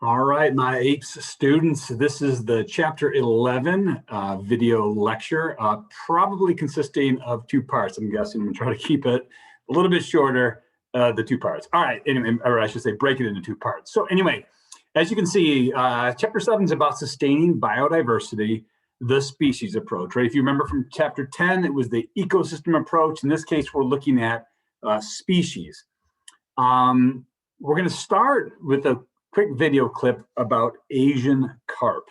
All right, my APES students, this is the Chapter 11 video lecture, probably consisting of two parts. I'm guessing I'm going to try to keep it a little bit shorter, the two parts. All right, anyway, or I should say break it into two parts. So anyway, as you can see, Chapter 7 is about sustaining biodiversity, the species approach, right? If you remember from Chapter 10, it was the ecosystem approach. In this case, we're looking at species. We're going to start with a quick video clip about Asian carp.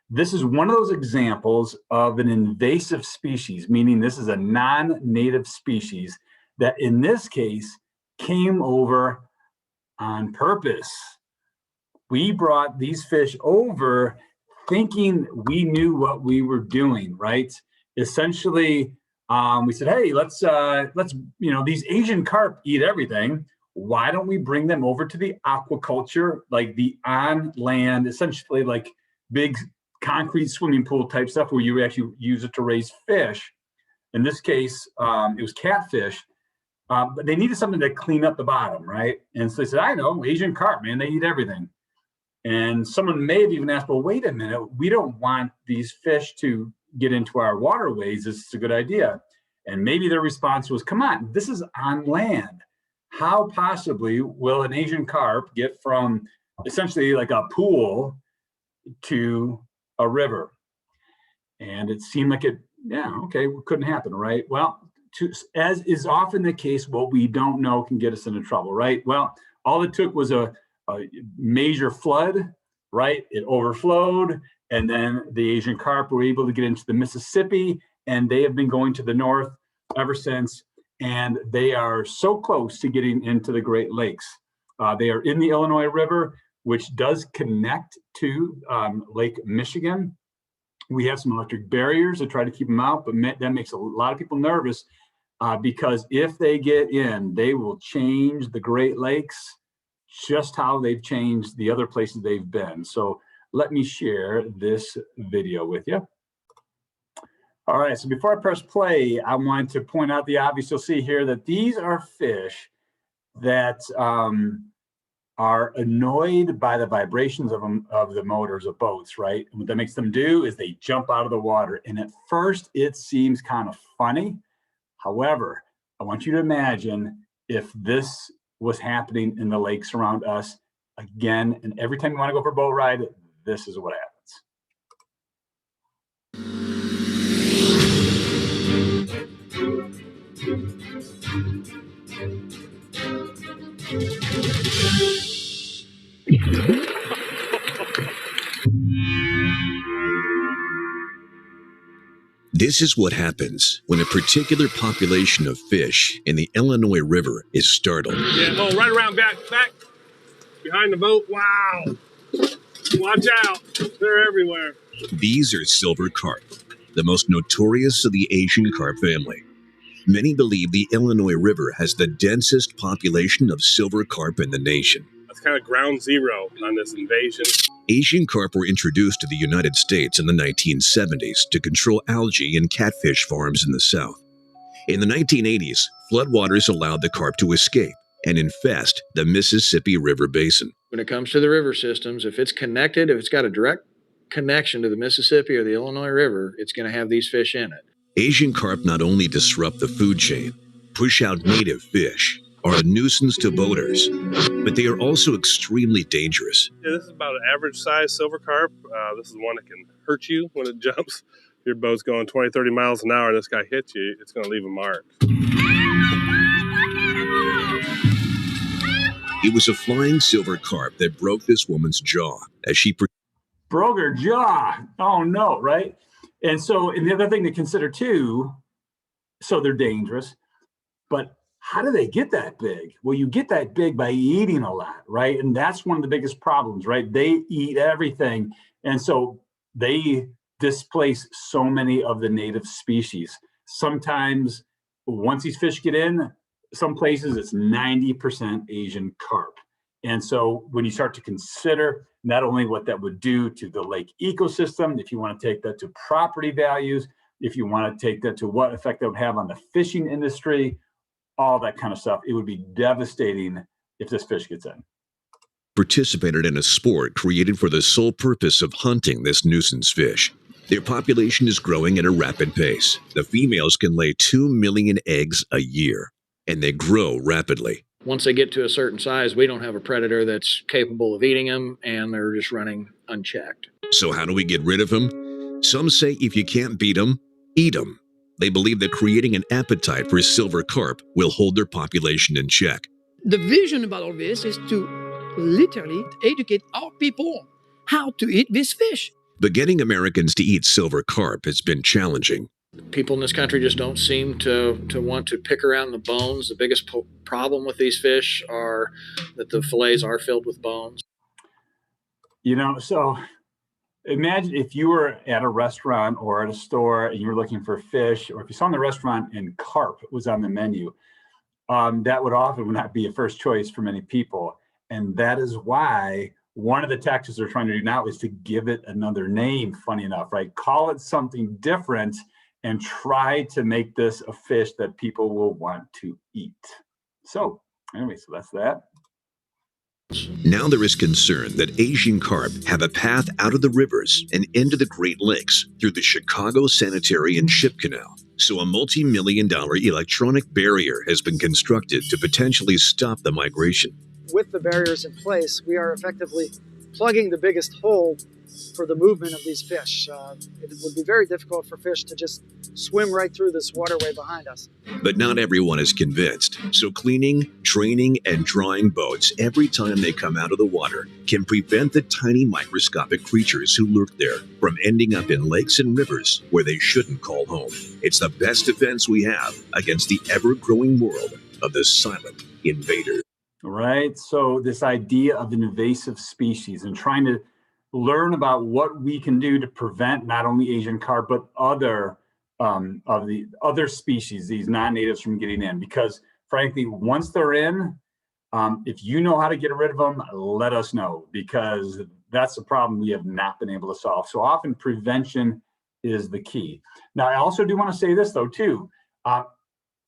This is one of those examples of an invasive species, meaning this is a non-native species that in this case came over on purpose. We brought these fish over thinking we knew what we were doing, right? Essentially, we said, hey, let's these Asian carp eat everything. Why don't we bring them over to the aquaculture, like the on land, essentially like big concrete swimming pool type stuff where you actually use it to raise fish. In this case, it was catfish, but they needed something to clean up the bottom, right? And so they said, I know, Asian carp, man, they eat everything. And someone may have even asked, well, wait a minute, we don't want these fish to get into our waterways. It's a good idea. And maybe their response was, come on, this is on land. How possibly will an Asian carp get from essentially like a pool to a river? And it seemed like it couldn't happen, right? Well, as is often the case, what we don't know can get us into trouble, right? Well, all it took was a major flood, right? It overflowed, and then the Asian carp were able to get into the Mississippi, and they have been going to the north ever since. And they are so close to getting into the Great Lakes. They are in the Illinois River, which does connect to Lake Michigan. We have some electric barriers to try to keep them out, but that makes a lot of people nervous because if they get in, they will change the Great Lakes just how they've changed the other places they've been. So let me share this video with you. All right, so before I press play, I want to point out the obvious. You'll see here that these are fish that are annoyed by the vibrations of the motors of boats, right? And what that makes them do is they jump out of the water. And at first, it seems kind of funny. However, I want you to imagine if this was happening in the lakes around us again, and every time you want to go for a boat ride, this is what happens. This is what happens when a particular population of fish in the Illinois River is startled. Yeah, oh, right around back, behind the boat. Wow. Watch out. They're everywhere. These are silver carp, the most notorious of the Asian carp family. Many believe the Illinois River has the densest population of silver carp in the nation. That's kind of ground zero on this invasion. Asian carp were introduced to the United States in the 1970s to control algae in catfish farms in the South. In the 1980s, floodwaters allowed the carp to escape and infest the Mississippi River basin. When it comes to the river systems, if it's connected, if it's got a direct connection to the Mississippi or the Illinois River, it's going to have these fish in it. Asian carp not only disrupt the food chain, push out native fish, are a nuisance to boaters, but they are also extremely dangerous. Yeah, this is about an average size silver carp. This is one that can hurt you when it jumps. If your boat's going 20, 30 miles an hour and this guy hits you, it's going to leave a mark. It was a flying silver carp that broke this woman's jaw as she broke her jaw. Oh no, right? And the other thing to consider too, so they're dangerous, but how do they get that big? Well, you get that big by eating a lot, right? And that's one of the biggest problems, right? They eat everything. And so they displace so many of the native species. Sometimes once these fish get in, some places it's 90% Asian carp. And so when you start to consider not only what that would do to the lake ecosystem, if you want to take that to property values, if you want to take that to what effect that would have on the fishing industry, all that kind of stuff, it would be devastating if this fish gets in. participated in a sport created for the sole purpose of hunting this nuisance fish. Their population is growing at a rapid pace. The females can lay 2 million eggs a year, and they grow rapidly. Once they get to a certain size, we don't have a predator that's capable of eating them, and they're just running unchecked. So how do we get rid of them? Some say if you can't beat them, eat them. They believe that creating an appetite for silver carp will hold their population in check. The vision about all this is to literally educate our people how to eat this fish. But getting Americans to eat silver carp has been challenging. People in this country just don't seem to want to pick around the bones. The biggest problem with these fish are that the fillets are filled with bones. So imagine if you were at a restaurant or at a store and you were looking for fish, or if you saw in the restaurant and carp was on the menu, that would often not be a first choice for many people. And that is why one of the tactics they're trying to do now is to give it another name, funny enough, right? Call it something different and try to make this a fish that people will want to eat. So anyway, so that's that. Now there is concern that Asian carp have a path out of the rivers and into the Great Lakes through the Chicago Sanitary and Ship Canal. So a multi-million-dollar electronic barrier has been constructed to potentially stop the migration. With the barriers in place, we are effectively plugging the biggest hole for the movement of these fish. It would be very difficult for fish to just swim right through this waterway behind us. But not everyone is convinced. So cleaning, training, and drying boats every time they come out of the water can prevent the tiny microscopic creatures who lurk there from ending up in lakes and rivers where they shouldn't call home. It's the best defense we have against the ever-growing world of the silent invader. Right. So this idea of an invasive species and trying to learn about what we can do to prevent not only Asian carp, but other of the other species, these non-natives, from getting in. Because frankly, once they're in, if you know how to get rid of them, let us know, because that's a problem we have not been able to solve. So often prevention is the key. Now, I also do want to say this though, too.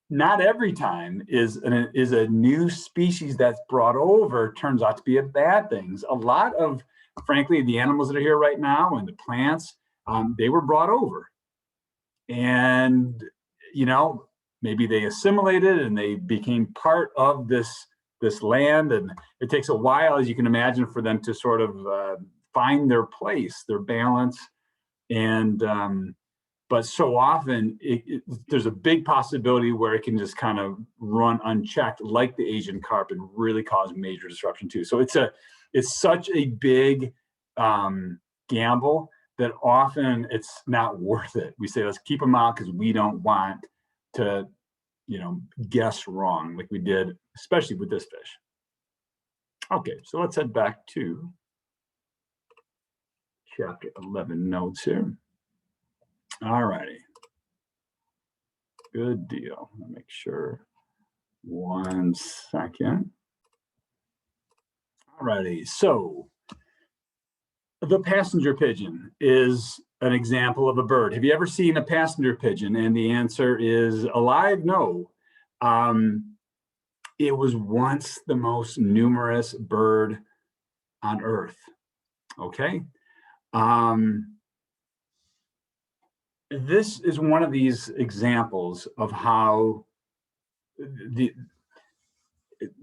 Not every time is a new species that's brought over turns out to be a bad thing. A lot of, frankly, the animals that are here right now and the plants, they were brought over. And, maybe they assimilated and they became part of this land. And it takes a while, as you can imagine, for them to sort of find their place, their balance. And, but so often there's a big possibility where it can just kind of run unchecked, like the Asian carp, and really cause major disruption too. So it's such a big gamble that often it's not worth it. We say, let's keep them out because we don't want to, guess wrong like we did, especially with this fish. Okay, so let's head back to chapter 11 notes here. All righty. Good deal. Let me make sure. 1 second. All righty. So the passenger pigeon is an example of a bird. Have you ever seen a passenger pigeon? And the answer is alive, no. It was once the most numerous bird on Earth. Okay. This is one of these examples of how the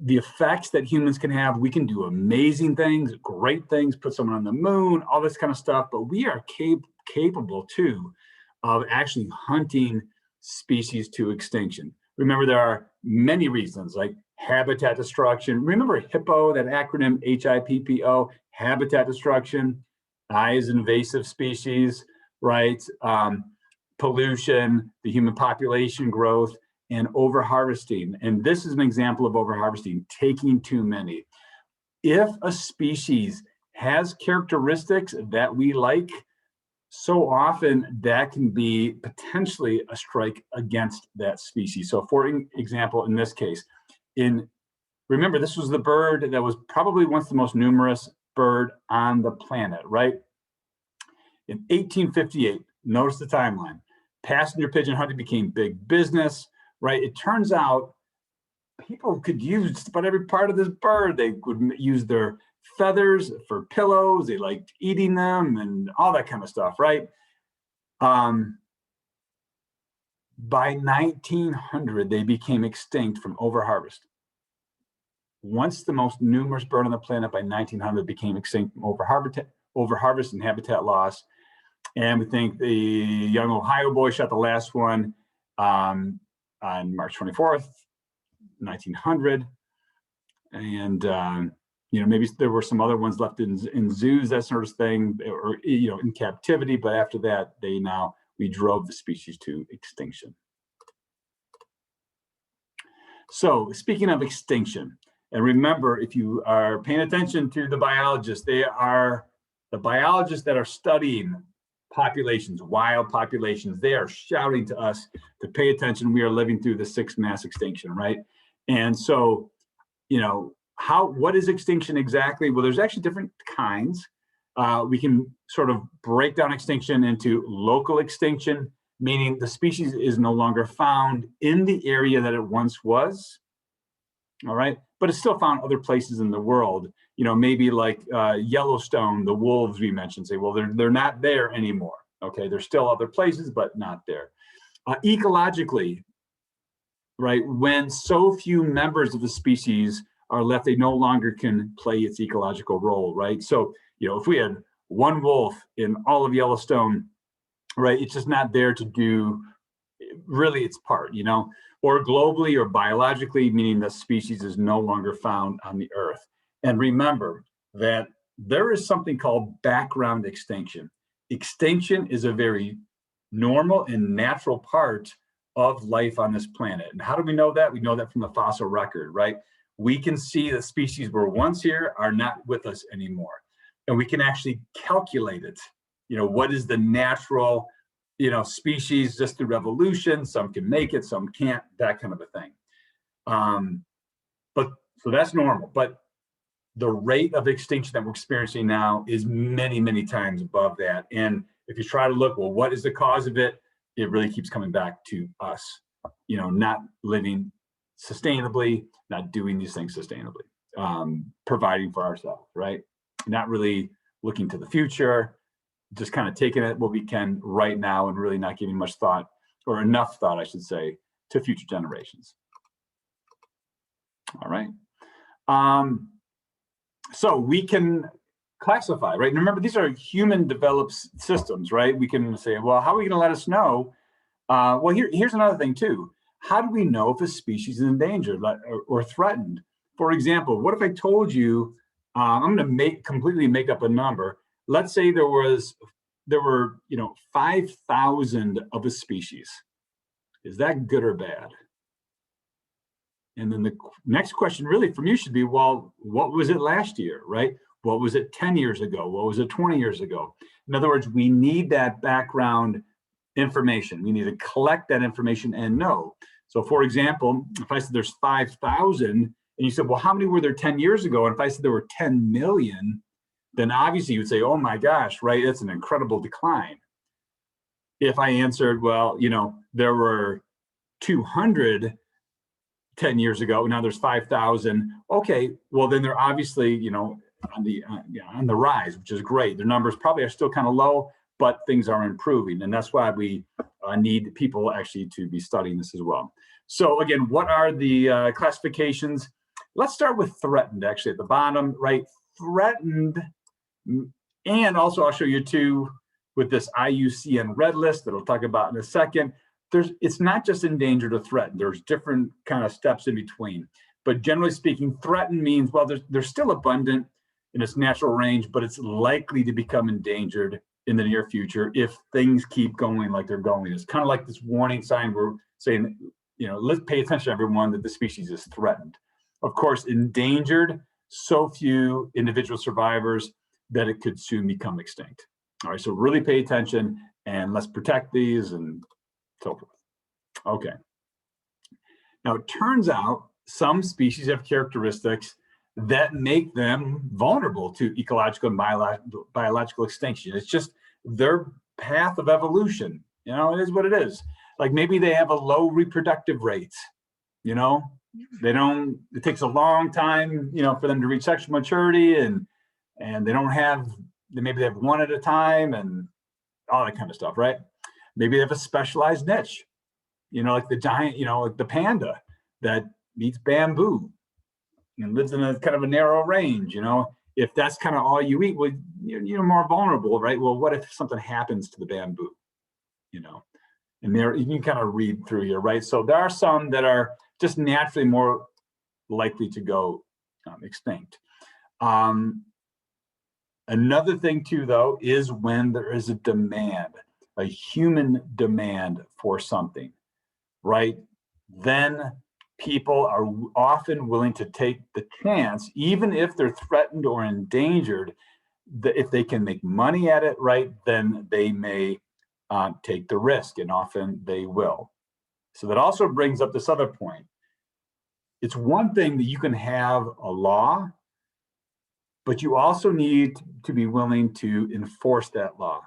effects that humans can have. We can do amazing things, great things, put someone on the moon, all this kind of stuff, but we are capable too of actually hunting species to extinction. Remember, there are many reasons, like habitat destruction. Remember HIPPO, that acronym, HIPPO, habitat destruction. I is invasive species, right? Pollution, the human population growth, and overharvesting. And this is an example of overharvesting, taking too many. If a species has characteristics that we like, so often that can be potentially a strike against that species. So for example, in this case, remember, this was the bird that was probably once the most numerous bird on the planet, right? In 1858, notice the timeline, passenger pigeon hunting became big business, right? It turns out people could use just about every part of this bird. They would use their feathers for pillows. They liked eating them and all that kind of stuff, right? By 1900, they became extinct from overharvest. Once the most numerous bird on the planet by 1900 became extinct from overharvest and habitat loss. And we think the young Ohio boy shot the last one on March 24th, 1900. And, maybe there were some other ones left in zoos, that sort of thing, or, in captivity. But after that, we drove the species to extinction. So speaking of extinction, and remember, if you are paying attention to the biologists, they are the biologists that are studying populations, wild populations. They are shouting to us to pay attention. We are living through the sixth mass extinction, right? And so, what is extinction exactly? Well, there's actually different kinds. We can sort of break down extinction into local extinction, meaning the species is no longer found in the area that it once was, all right? But it's still found other places in the world, maybe like Yellowstone, the wolves we mentioned, say, well, they're not there anymore, okay? There's still other places, but not there. Ecologically, right, when so few members of the species are left, they no longer can play its ecological role, right? So, if we had one wolf in all of Yellowstone, right, it's just not there to do really its part, or globally or biologically, meaning the species is no longer found on the earth. And remember that there is something called background extinction. Extinction is a very normal and natural part of life on this planet. And how do we know that? We know that from the fossil record, right? We can see that species were once here are not with us anymore. And we can actually calculate it. What is the natural, species just through evolution? Some can make it, some can't, that kind of a thing. So that's normal. But the rate of extinction that we're experiencing now is many, many times above that. And if you try to look, well, what is the cause of it? It really keeps coming back to us, not living sustainably, not doing these things sustainably, providing for ourselves, right? Not really looking to the future, just kind of taking it what we can right now and really not giving much thought, or enough thought, I should say, to future generations. All right. So we can classify, right? And remember, these are human developed systems, right? We can say, well, how are we going to let us know? Well, here's another thing too. How do we know if a species is endangered or threatened? For example, what if I told you, I'm going to completely make up a number. Let's say there were 5,000 of a species. Is that good or bad? And then the next question really from you should be, well, what was it last year, right? What was it 10 years ago? What was it 20 years ago? In other words, we need that background information. We need to collect that information and know. So for example, if I said there's 5,000 and you said, well, how many were there 10 years ago? And if I said there were 10 million, then obviously you would say, oh my gosh, right? That's an incredible decline. If I answered, well, there were 200 10 years ago, now there's 5,000. Okay, well then they're obviously, on the rise, which is great. Their numbers probably are still kind of low, but things are improving. And that's why we need people actually to be studying this as well. So again, what are the classifications? Let's start with threatened, actually at the bottom, right? Threatened, and also I'll show you too with this IUCN Red List that I'll talk about in a second. It's not just endangered or threatened. There's different kind of steps in between. But generally speaking, threatened means, well, they're still abundant in its natural range, but it's likely to become endangered in the near future if things keep going like they're going. It's kind of like this warning sign. We're saying, let's pay attention, everyone, that the species is threatened. Of course, endangered, so few individual survivors that it could soon become extinct. All right, so really pay attention and let's protect these and so forth. Okay. Now, it turns out some species have characteristics that make them vulnerable to ecological and biological extinction. It's just their path of evolution. It is what it is. Like maybe they have a low reproductive rate, it takes a long time, for them to reach sexual maturity, and maybe they have one at a time and all that kind of stuff, right? Maybe they have a specialized niche, like the giant, like the panda that eats bamboo and lives in a kind of a narrow range. If that's kind of all you eat, well, you're more vulnerable, right? Well, what if something happens to the bamboo? And there you can kind of read through here, right? So there are some that are just naturally more likely to go extinct. Another thing too, though, is when there is a demand, a human demand for something, right? Then people are often willing to take the chance, even if they're threatened or endangered, that if they can make money at it, right, then they may take the risk, and often they will. So that also brings up this other point. It's one thing that you can have a law, but you also need to be willing to enforce that law.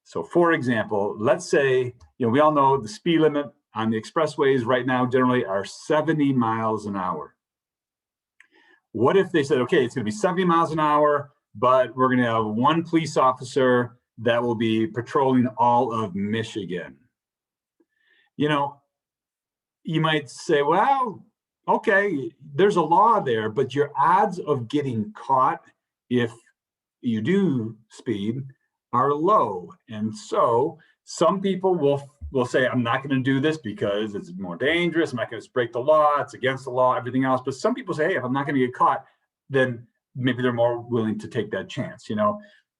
So for example, let's say, we all know the speed limit on the expressways right now generally are 70 miles an hour. What if they said, okay, it's going to be 70 miles an hour, but we're going to have one police officer that will be patrolling all of Michigan? You might say, well, okay, there's a law there, but your odds of getting caught if you do speed are low. And so some people will say, I'm not going to do this because it's more dangerous. I'm not going to break the law. It's against the law, everything else. But some people say, hey, if I'm not going to get caught, then maybe they're more willing to take that chance,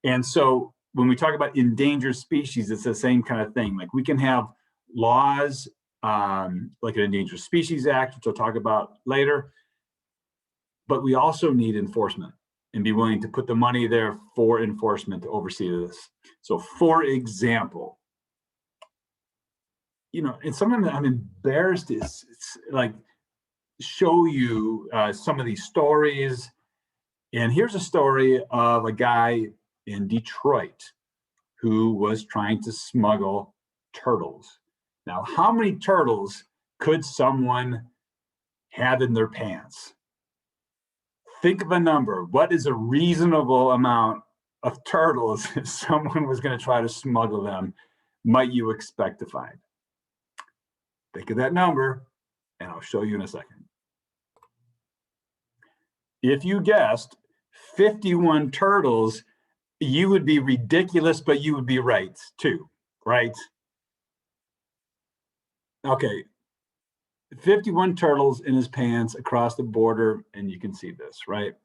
And so when we talk about endangered species, it's the same kind of thing. Like we can have laws like an Endangered Species Act, which I'll talk about later, but we also need enforcement and be willing to put the money there for enforcement to oversee this. So for example, and sometimes I'm embarrassed to like show you some of these stories. And here's a story of a guy in Detroit who was trying to smuggle turtles. Now, how many turtles could someone have in their pants? Think of a number. What is a reasonable amount of turtles if someone was going to try to smuggle them might you expect to find? Think of that number, and I'll show you in a second. If you guessed 51 turtles, you would be ridiculous, but you would be right too, right? Okay, 51 turtles in his pants across the border, and you can see this, right?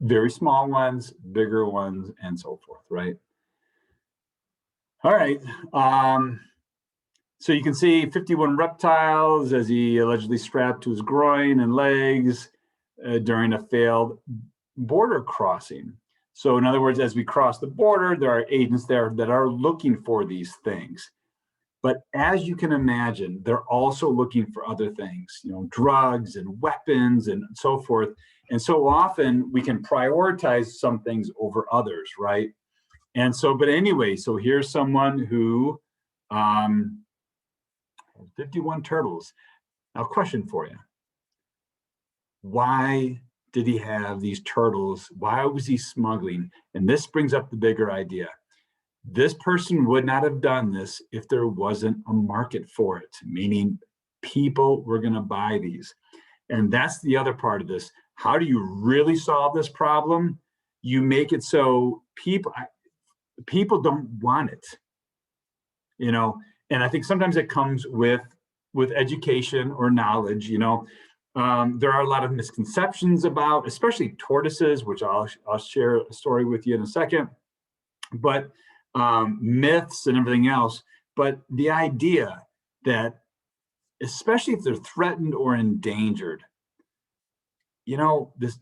Very small ones, bigger ones, and so forth, right? All right, so you can see 51 reptiles as he allegedly strapped to his groin and legs during a failed border crossing. So in other words, as we cross the border, there are agents there that are looking for these things. But as you can imagine, they're also looking for other things, drugs and weapons and so forth. And so often we can prioritize some things over others, right? And so, but anyway, so here's someone who, 51 turtles. Now, question for you. Why did he have these turtles? Why was he smuggling? And this brings up the bigger idea. This person would not have done this if there wasn't a market for it, meaning people were going to buy these. And that's the other part of this. How do you really solve this problem? You make it so people don't want it, and I think sometimes it comes with education or knowledge. There are a lot of misconceptions about, especially tortoises, which I'll share a story with you in a second, but myths and everything else. But the idea that, especially if they're threatened or endangered, this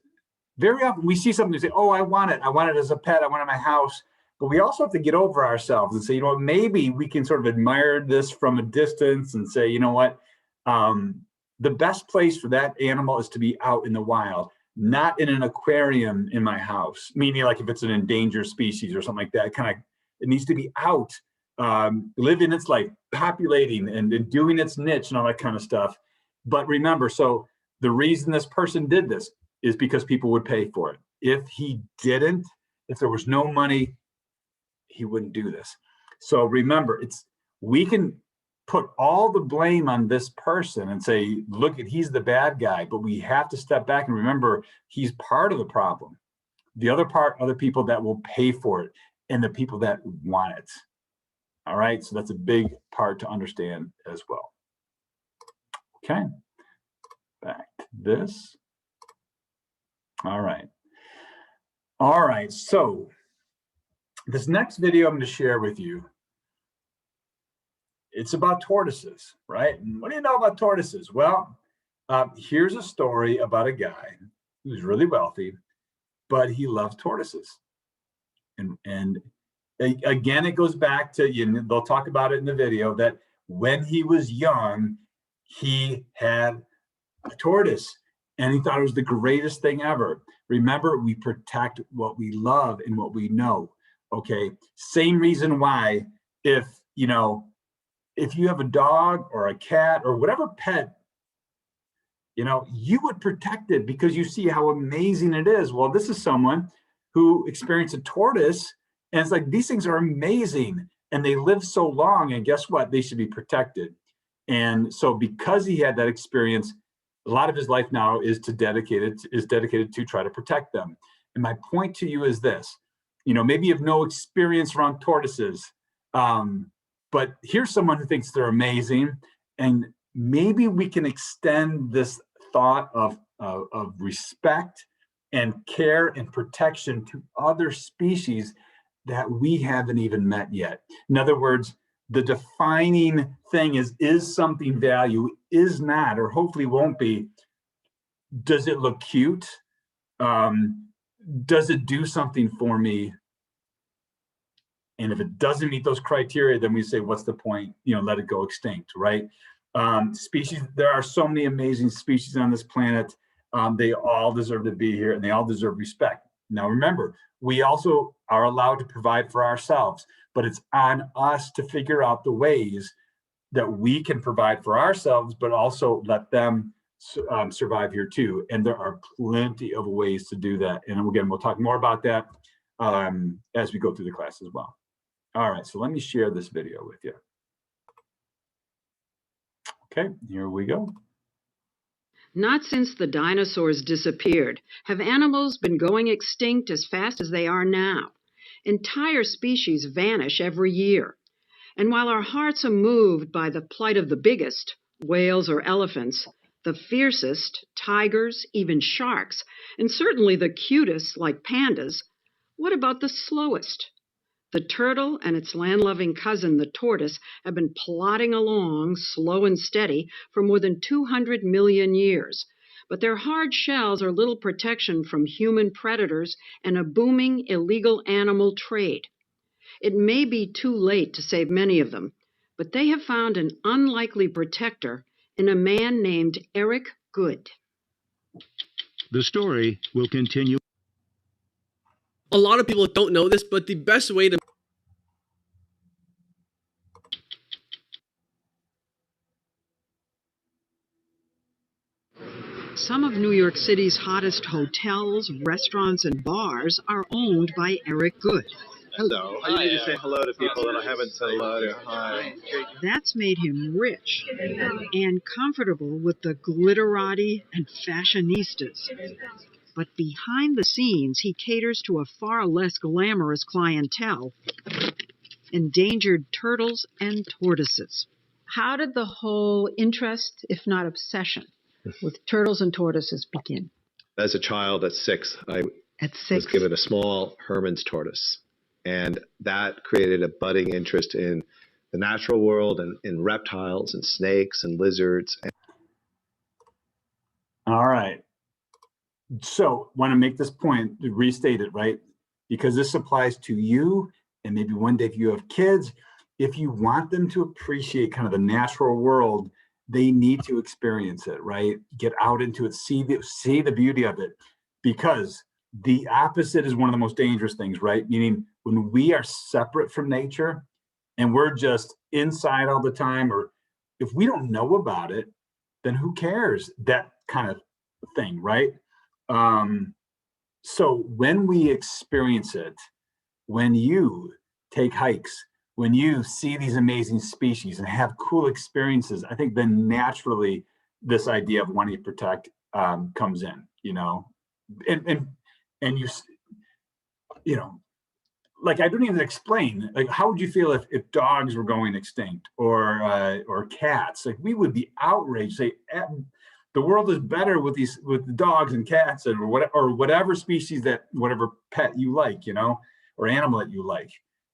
very often we see something and say, oh, I want it as a pet, I want it in my house. But we also have to get over ourselves and say, maybe we can sort of admire this from a distance and say, the best place for that animal is to be out in the wild, not in an aquarium in my house. Meaning, like if it's an endangered species or something like that, it needs to be out, living its life, populating and doing its niche and all that kind of stuff. But remember, so the reason this person did this is because people would pay for it. If he didn't, if there was no money, he wouldn't do this. So remember, we can put all the blame on this person and say, look, he's the bad guy, but we have to step back and remember he's part of the problem. The other part are the people that will pay for it and the people that want it. All right, so that's a big part to understand as well. Okay, back to this. All right. All right, so this next video I'm going to share with you, it's about tortoises, right? And what do you know about tortoises? Well, here's a story about a guy who's really wealthy, but he loves tortoises. And again, it goes back to, they'll talk about it in the video, that when he was young, he had a tortoise and he thought it was the greatest thing ever. Remember, we protect what we love and what we know. Okay, same reason why if you have a dog or a cat or whatever pet, you would protect it because you see how amazing it is. Well, this is someone who experienced a tortoise and it's like, these things are amazing and they live so long, and guess what? They should be protected. And so because he had that experience, a lot of his life now is dedicated to try to protect them. And my point to you is this, maybe you have no experience around tortoises, but here's someone who thinks they're amazing. And maybe we can extend this thought of respect and care and protection to other species that we haven't even met yet. In other words, the defining thing is something value, is not, or hopefully won't be, does it look cute? Does it do something for me? And if it doesn't meet those criteria, then we say, what's the point? Let it go extinct, right? Species, there are so many amazing species on this planet. They all deserve to be here and they all deserve respect. Now, remember, we also are allowed to provide for ourselves, but it's on us to figure out the ways that we can provide for ourselves, but also let them survive here too. And there are plenty of ways to do that. And again, we'll talk more about that as we go through the class as well. All right, so let me share this video with you. Okay, here we go. Not since the dinosaurs disappeared have animals been going extinct as fast as they are now. Entire species vanish every year. And while our hearts are moved by the plight of the biggest, whales or elephants, the fiercest, tigers, even sharks, and certainly the cutest, like pandas, what about the slowest? The turtle and its land-loving cousin, the tortoise, have been plodding along, slow and steady, for more than 200 million years. But their hard shells are little protection from human predators and a booming illegal animal trade. It may be too late to save many of them, but they have found an unlikely protector in a man named Eric Goode. The story will continue. A lot of people don't know this, but the best way to Some of New York City's hottest hotels, restaurants, and bars are owned by Eric Goode. Hello. I need to say hello to people that I haven't said hello to. Hi. That's made him rich and comfortable with the glitterati and fashionistas. But behind the scenes, he caters to a far less glamorous clientele, endangered turtles and tortoises. How did the whole interest, if not obsession, with turtles and tortoises begin? As a child at 6, I was given a small Herman's tortoise. And that created a budding interest in the natural world and in reptiles and snakes and lizards. All right. So want to make this point, to restate it, right? Because this applies to you, and maybe one day if you have kids, if you want them to appreciate kind of the natural world, they need to experience it, right? Get out into it, see the beauty of it, because the opposite is one of the most dangerous things, right? Meaning when we are separate from nature and we're just inside all the time, or if we don't know about it, then who cares? That kind of thing, right? So when we experience it, when you take hikes, when you see these amazing species and have cool experiences, I think then naturally this idea of wanting to protect comes in, you know, and you know, like I don't even explain, like how would you feel if dogs were going extinct or cats? Like we would be outraged, say the world is better with the dogs and cats and whatever species whatever pet you like, you know, or animal that you like.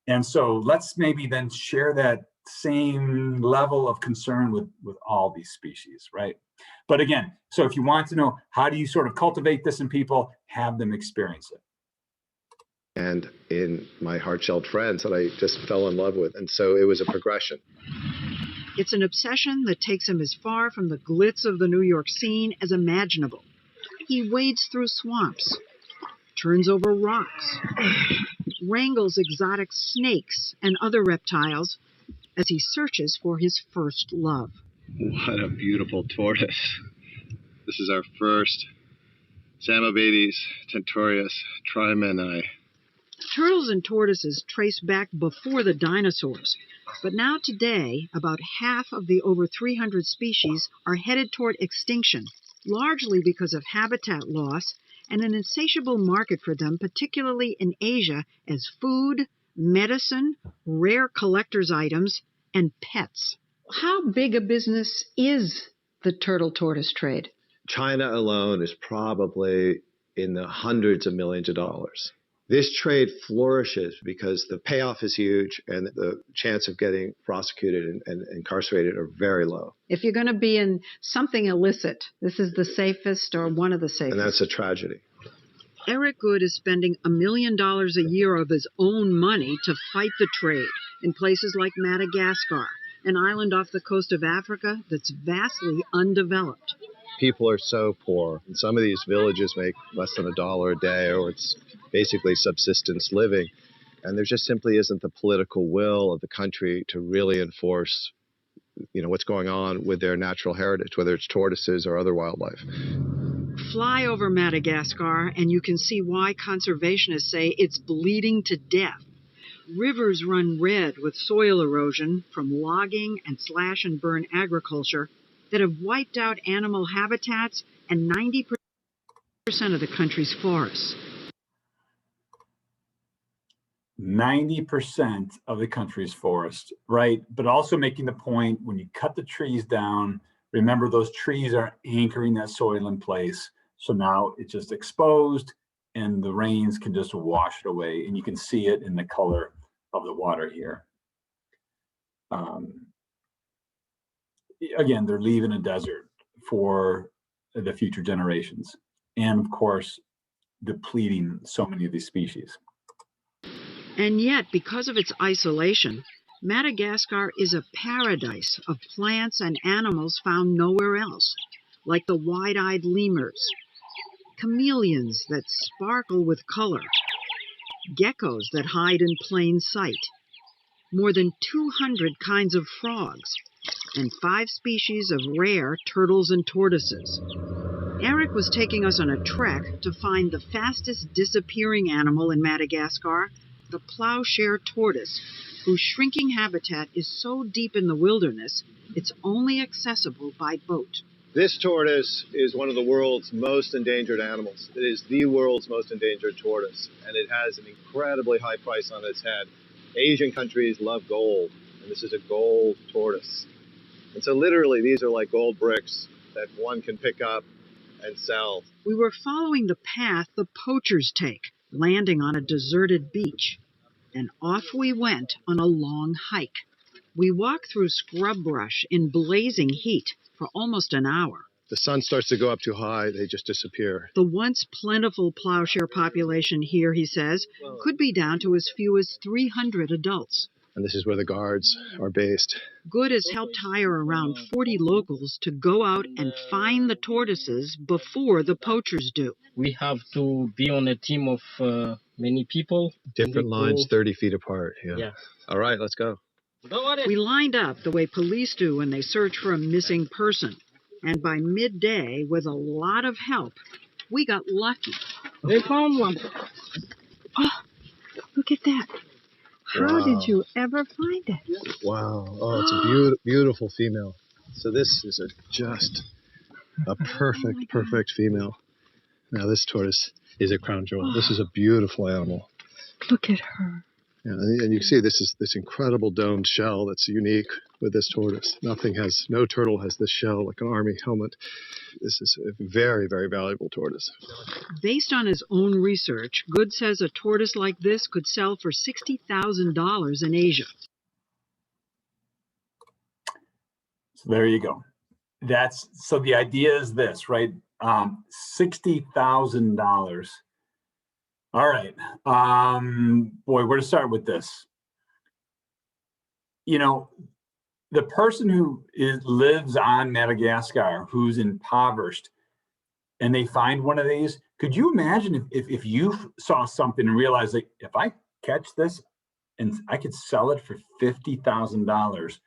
And so let's maybe then share that same level of concern with all these species, right? But again, so if you want to know how do you sort of cultivate this in people, have them experience it. And in my hard-shelled friends that I just fell in love with. And so it was a progression. It's an obsession that takes him as far from the glitz of the New York scene as imaginable. He wades through swamps, turns over rocks, wrangles exotic snakes and other reptiles as he searches for his first love. What a beautiful tortoise. This is our first Samobates tentorius trimeni. Turtles and tortoises trace back before the dinosaurs, but now today, about half of the over 300 species are headed toward extinction, largely because of habitat loss and an insatiable market for them, particularly in Asia, as food, medicine, rare collector's items, and pets. How big a business is the turtle-tortoise trade? China alone is probably in the hundreds of millions of dollars. This trade flourishes because the payoff is huge and the chance of getting prosecuted and incarcerated are very low. If you're going to be in something illicit, this is the safest or one of the safest. And that's a tragedy. Eric Good is spending $1 million a year of his own money to fight the trade in places like Madagascar, an island off the coast of Africa that's vastly undeveloped. People are so poor. And some of these villages make less than $1 a day, or it's basically subsistence living. And there just simply isn't the political will of the country to really enforce, you know, what's going on with their natural heritage, whether it's tortoises or other wildlife. Fly over Madagascar and you can see why conservationists say it's bleeding to death. Rivers run red with soil erosion from logging and slash and burn agriculture that have wiped out animal habitats and 90% of the country's forests. 90% of the country's forest, right? But also making the point, when you cut the trees down, remember those trees are anchoring that soil in place. So now it's just exposed and the rains can just wash it away. And you can see it in the color of the water here. Again, they're leaving a desert for the future generations. And of course, depleting so many of these species. And yet, because of its isolation, Madagascar is a paradise of plants and animals found nowhere else, like the wide-eyed lemurs, chameleons that sparkle with color, geckos that hide in plain sight, more than 200 kinds of frogs, and 5 species of rare turtles and tortoises. Eric was taking us on a trek to find the fastest disappearing animal in Madagascar, the plowshare tortoise, whose shrinking habitat is so deep in the wilderness, it's only accessible by boat. This tortoise is one of the world's most endangered animals. It is the world's most endangered tortoise, and it has an incredibly high price on its head. Asian countries love gold, and this is a gold tortoise. And so literally, these are like gold bricks that one can pick up and sell. We were following the path the poachers take, landing on a deserted beach. And off we went on a long hike. We walked through scrub brush in blazing heat for almost an hour. The sun starts to go up too high, they just disappear. The once plentiful plowshare population here, he says, could be down to as few as 300 adults. And this is where the guards are based. Good has helped hire around 40 locals to go out and find the tortoises before the poachers do. We have to be on a team of many people. Different lines 30 feet apart. Yeah. All right, let's go. We lined up the way police do when they search for a missing person. And by midday, with a lot of help, we got lucky. They found one. Oh, look at that. How did you ever find it? Wow. Oh, it's a beautiful female. So this is just a perfect female. Now this tortoise is a crown jewel. This is a beautiful animal. Look at her. Yeah, and you can see this is this incredible domed shell that's unique with this tortoise. No turtle has this shell like an army helmet. This is a very, very valuable tortoise. Based on his own research, Good says a tortoise like this could sell for $60,000 in Asia. So there you go. So the idea is this, right? $60,000. All right. Boy, where to start with this? You know, the person who lives on Madagascar, who's impoverished, and they find one of these, could you imagine if you saw something and realized, like, if I catch this and I could sell it for $50,000,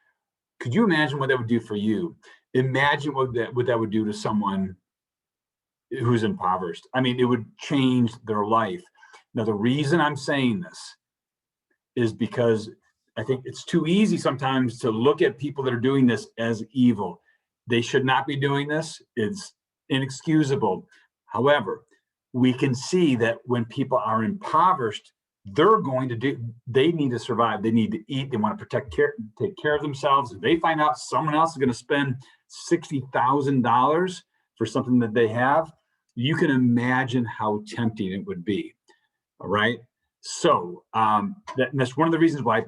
could you imagine what that would do for you? Imagine what that would do to someone who's impoverished. I mean, it would change their life. Now, the reason I'm saying this is because I think it's too easy sometimes to look at people that are doing this as evil. They should not be doing this. It's inexcusable. However, we can see that when people are impoverished, they need to survive. They need to eat. They want to take care of themselves. If they find out someone else is going to spend $60,000 for something that they have, you can imagine how tempting it would be. All right. So that's one of the reasons why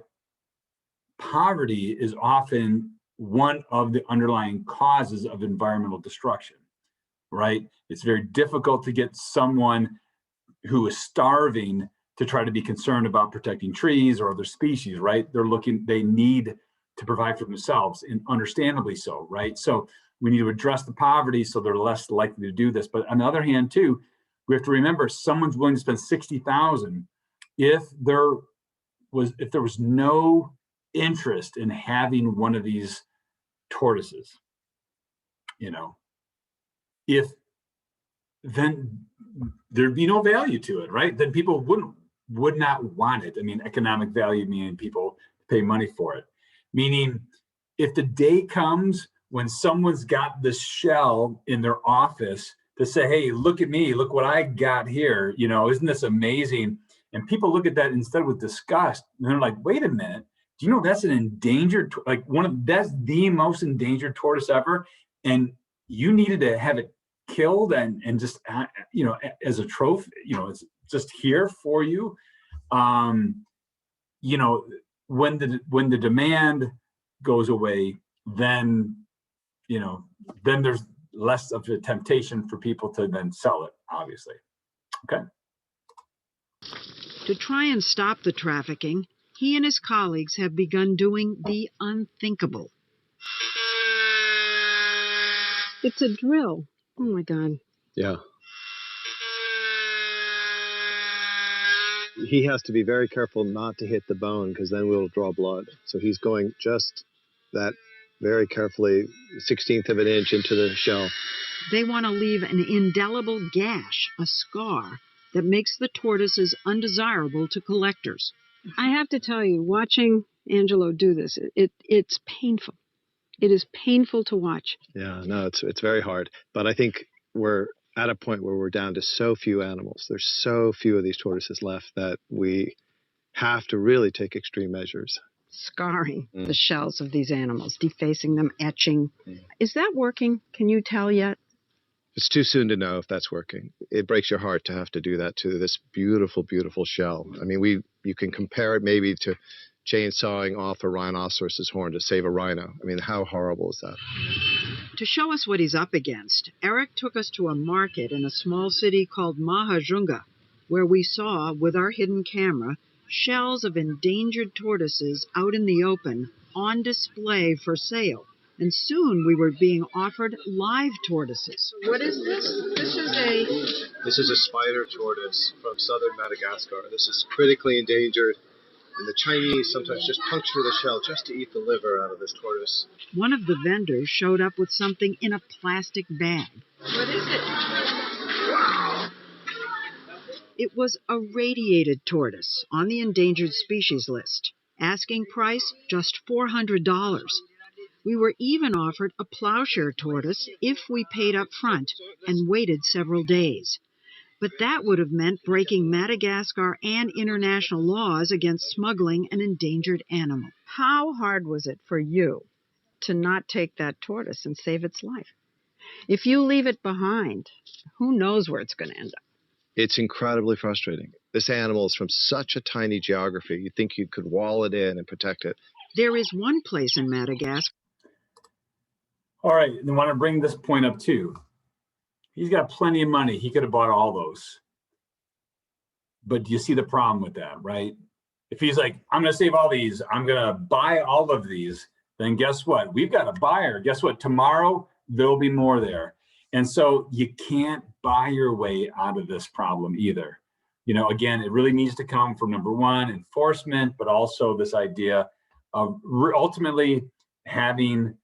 poverty is often one of the underlying causes of environmental destruction, right? It's very difficult to get someone who is starving to try to be concerned about protecting trees or other species, right? They need to provide for themselves, and understandably so, right? So we need to address the poverty so they're less likely to do this. But on the other hand, too, we have to remember someone's willing to spend $60,000 if there was no interest in having one of these tortoises, then there'd be no value to it, right? Then people would not want it. I mean, economic value meaning people pay money for it. Meaning, if the day comes when someone's got this shell in their office to say, hey, look at me, look what I got here, isn't this amazing? And people look at that instead with disgust, and they're like, wait a minute, do you know that's an endangered, that's the most endangered tortoise ever, and you needed to have it killed and just, as a trophy, it's just here for you. When the demand goes away, then there's less of a temptation for people to then sell it, obviously. Okay. To try and stop the trafficking, he and his colleagues have begun doing the unthinkable. It's a drill. Oh my God. Yeah. He has to be very careful not to hit the bone because then we'll draw blood. So he's going just that very carefully, 1/16 of an inch into the shell. They want to leave an indelible gash, a scar, that makes the tortoises undesirable to collectors. I have to tell you, watching Angelo do this, it's painful. It is painful to watch. Yeah, no, it's very hard. But I think we're at a point where we're down to so few animals. There's so few of these tortoises left that we have to really take extreme measures. Scarring the shells of these animals, defacing them, etching. Is that working? Can you tell yet? It's too soon to know if that's working. It breaks your heart to have to do that to this beautiful, beautiful shell. I mean, you can compare it maybe to chainsawing off a rhinoceros's horn to save a rhino. I mean, how horrible is that? To show us what he's up against, Eric took us to a market in a small city called Mahajunga, where we saw, with our hidden camera, shells of endangered tortoises out in the open, on display for sale. And soon we were being offered live tortoises. What is this? This is a spider tortoise from southern Madagascar. This is critically endangered. And the Chinese sometimes just puncture the shell just to eat the liver out of this tortoise. One of the vendors showed up with something in a plastic bag. What is it? It was a radiated tortoise on the endangered species list. Asking price, just $400. We were even offered a plowshare tortoise if we paid up front and waited several days. But that would have meant breaking Madagascar and international laws against smuggling an endangered animal. How hard was it for you to not take that tortoise and save its life? If you leave it behind, who knows where it's going to end up? It's incredibly frustrating. This animal is from such a tiny geography. You'd think you could wall it in and protect it. There is one place in Madagascar. All right, and I want to bring this point up too. He's got plenty of money. He could have bought all those. But do you see the problem with that, right? If he's like, I'm going to save all these, I'm going to buy all of these, then guess what? We've got a buyer. Guess what? Tomorrow, there'll be more there. And so you can't buy your way out of this problem either. You know, again, it really needs to come from, number one, enforcement, but also this idea of ultimately having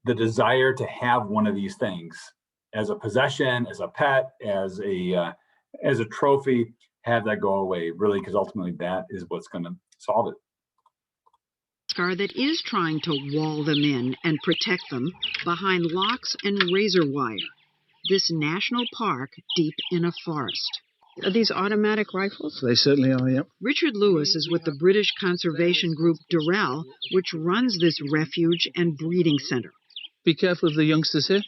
the desire to have one of these things as a possession, as a pet, as a trophy, have that go away, really, because ultimately that is what's going to solve it. That is trying to wall them in and protect them behind locks and razor wire. This national park deep in a forest. Are these automatic rifles? They certainly are, yep. Richard Lewis is with the British conservation group Durrell, which runs this refuge and breeding center. Be careful of the youngsters here.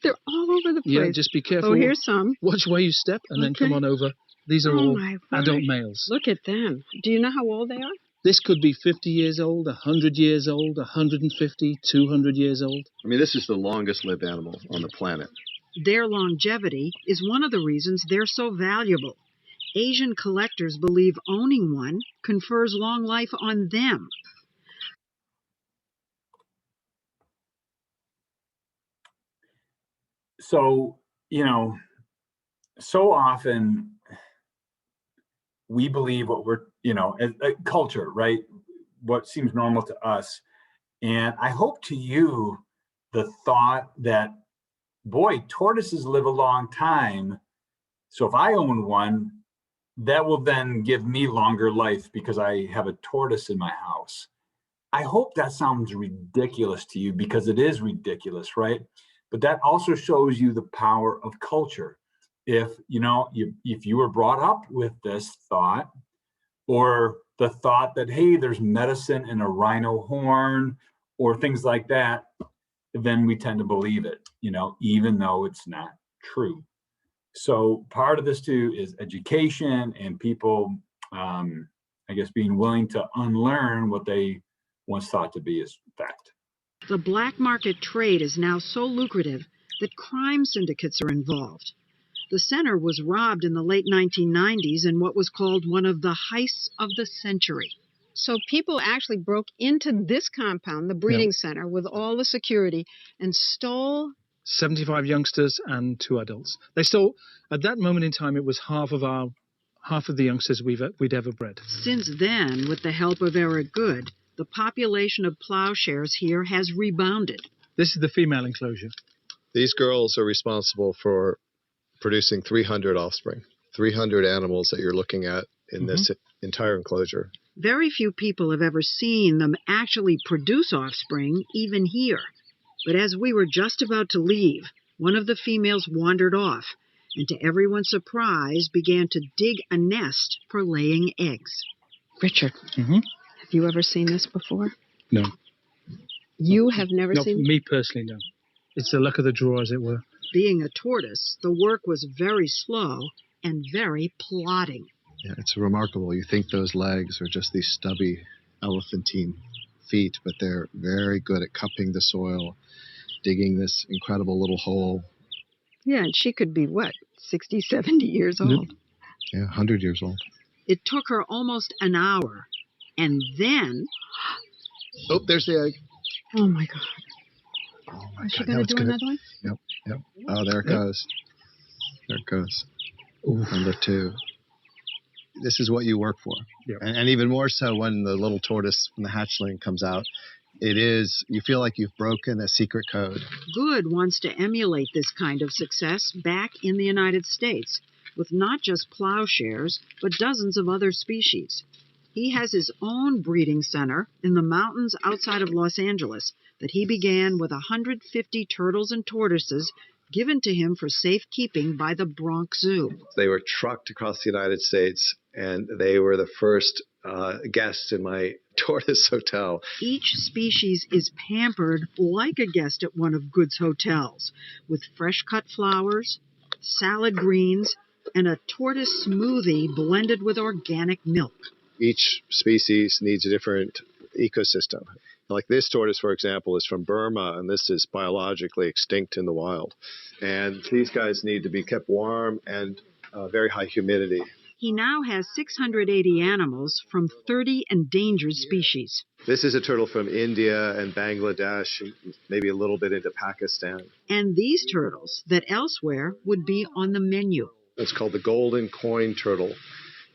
They're all over the place. Yeah, just be careful. Oh, here's some. Watch where you step and then come on over. These are all adult males. Look at them. Do you know how old they are? This could be 50 years old, 100 years old, 150, 200 years old. I mean, this is the longest lived animal on the planet. Their longevity is one of the reasons they're so valuable. Asian collectors believe owning one confers long life on them. So, you know, so often we believe what we're, you know, as a culture, right? What seems normal to us. And I hope to you, the thought that, boy, tortoises live a long time. So if I own one, that will then give me longer life because I have a tortoise in my house. I hope that sounds ridiculous to you, because it is ridiculous, right? But that also shows you the power of culture. If, you know, if you were brought up with this thought, or the thought that, hey, there's medicine in a rhino horn, or things like that, then we tend to believe it, you know, even though it's not true. So part of this too is education and people, I guess, being willing to unlearn what they once thought to be as fact. The black market trade is now so lucrative that crime syndicates are involved. The center was robbed in the late 1990s in what was called one of the heists of the century. So people actually broke into this compound, the breeding center, with all the security and stole 75 youngsters and 2 adults. They stole, at that moment in time, it was half of the youngsters we'd ever bred. Since then, with the help of Eric Good, the population of plowshares here has rebounded. This is the female enclosure. These girls are responsible for producing 300 offspring, 300 animals that you're looking at in this entire enclosure. Very few people have ever seen them actually produce offspring, even here. But as we were just about to leave, one of the females wandered off, and to everyone's surprise, began to dig a nest for laying eggs. Richard, have you ever seen this before? No. You have never Not seen? me personally, no. It's the luck of the draw, as it were. Being a tortoise, the work was very slow and very plodding. Yeah, it's remarkable. You think those legs are just these stubby elephantine feet, but they're very good at cupping the soil, digging this incredible little hole. Yeah, and she could be, what, 60, 70 years old? Yeah, 100 years old. It took her almost an hour. And then... Oh, there's the egg. Oh, my God. Oh, my Is she God. going to do another one? Yep. Oh, there it goes. There it goes. Ooh. Number 2. this is what you work for. Yep. And even more so when the little tortoise, when the hatchling comes out, you feel like you've broken a secret code. Good wants to emulate this kind of success back in the United States, with not just plowshares, but dozens of other species. He has his own breeding center in the mountains outside of Los Angeles that he began with 150 turtles and tortoises given to him for safekeeping by the Bronx Zoo. They were trucked across the United States, and they were the first guests in my tortoise hotel. Each species is pampered like a guest at one of Good's hotels, with fresh-cut flowers, salad greens, and a tortoise smoothie blended with organic milk. Each species needs a different ecosystem. Like this tortoise, for example, is from Burma, and this is biologically extinct in the wild. And these guys need to be kept warm and very high humidity. He now has 680 animals from 30 endangered species. This is a turtle from India and Bangladesh, maybe a little bit into Pakistan. And these turtles that elsewhere would be on the menu. It's called the golden coin turtle,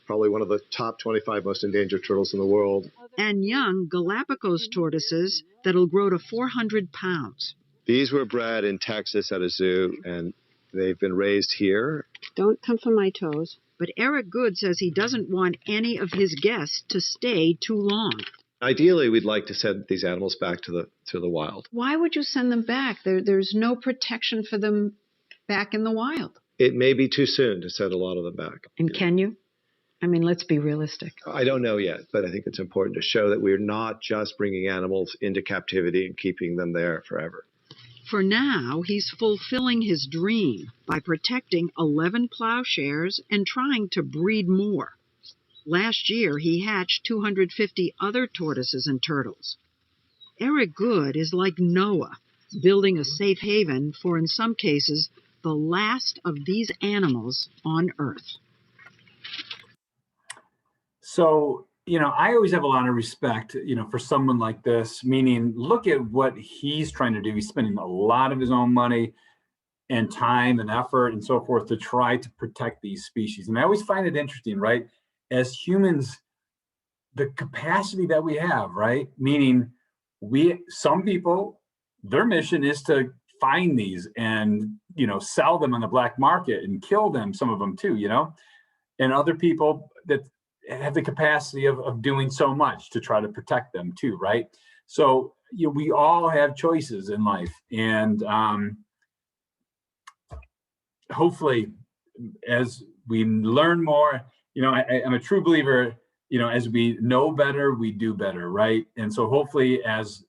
probably one of the top 25 most endangered turtles in the world. And young Galapagos tortoises that'll grow to 400 pounds. These were bred in Texas at a zoo, and they've been raised here. Don't come for my toes. But Eric Good says he doesn't want any of his guests to stay too long. Ideally, we'd like to send these animals back to the wild. Why would you send them back? There's no protection for them back in the wild. It may be too soon to send a lot of them back. And can you? I mean, let's be realistic. I don't know yet, but I think it's important to show that we're not just bringing animals into captivity and keeping them there forever. For now, he's fulfilling his dream by protecting 11 plowshares and trying to breed more. Last year, he hatched 250 other tortoises and turtles. Eric Good is like Noah, building a safe haven for, in some cases, the last of these animals on Earth. So, I always have a lot of respect, for someone like this, meaning look at what he's trying to do. He's spending a lot of his own money and time and effort and so forth to try to protect these species. And I always find it interesting, right? As humans, the capacity that we have, right? Meaning some people, their mission is to find these and, sell them on the black market and kill them, some of them too, and other people that have the capacity of doing so much to try to protect them too, right? So we all have choices in life, and hopefully, as we learn more, I'm a true believer. As we know better, we do better, right? And so hopefully, as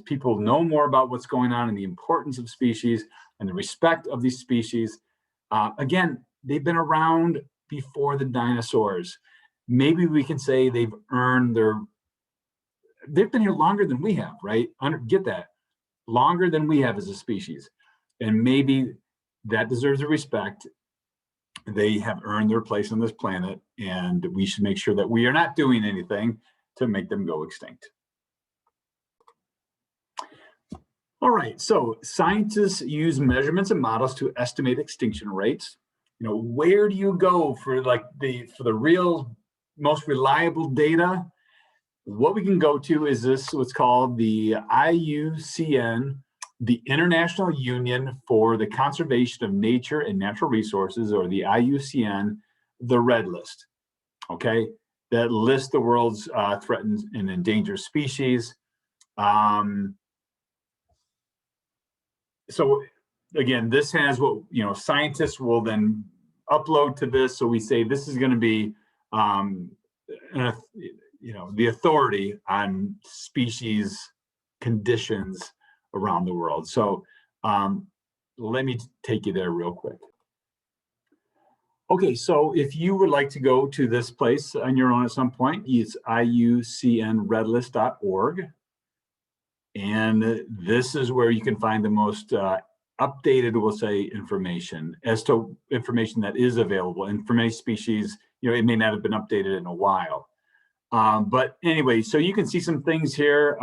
people know more about what's going on and the importance of species and the respect of these species, again, they've been around before the dinosaurs. Maybe we can say they've been here longer than we have, right? Get that, longer than we have as a species. And maybe that deserves a respect. They have earned their place on this planet, and we should make sure that we are not doing anything to make them go extinct. All right, so scientists use measurements and models to estimate extinction rates. Where do you go for the real most reliable data? What we can go to is what's called the IUCN, the International Union for the Conservation of Nature and Natural Resources, or the IUCN, the Red List. Okay, that lists the world's threatened and endangered species. So again, this has what scientists will then upload to this. So we say this is going to be the authority on species conditions around the world. So let me take you there real quick. Okay, so if you would like to go to this place on your own at some point, it's iucnredlist.org. And this is where you can find the most updated, we'll say, information as to information that is available. And for many species, it may not have been updated in a while. But anyway, so you can see some things here.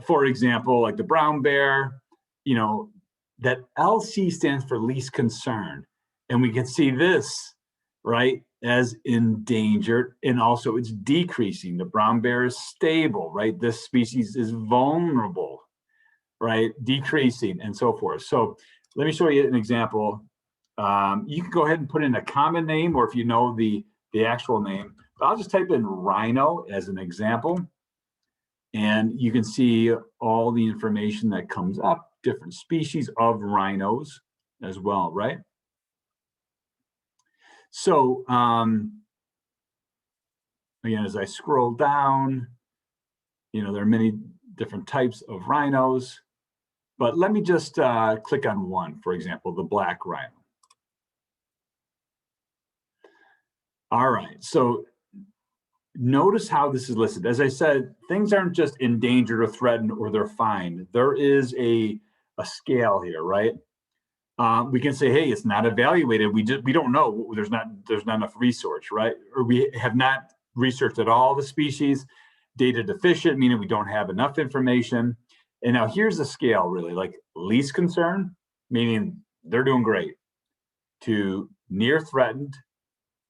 For example, like the brown bear, that LC stands for least concern. And we can see this, right? as endangered, and also it's decreasing. The brown bear is stable, right? This species is vulnerable, right? Decreasing and so forth. So let me show you an example. You can go ahead and put in a common name, or if you know the actual name, but I'll just type in rhino as an example. And you can see all the information that comes up, different species of rhinos as well, right? So again, as I scroll down, you know, there are many different types of rhinos, but let me just click on one, for example, the black rhino. All right, so notice how this is listed. As I said, things aren't just endangered or threatened or they're fine. There is a scale here, right? We can say, hey, it's not evaluated. We don't know. There's not enough research, right? Or we have not researched at all the species. Data deficient, meaning we don't have enough information. And now here's the scale, really, like least concern, meaning they're doing great, to near threatened,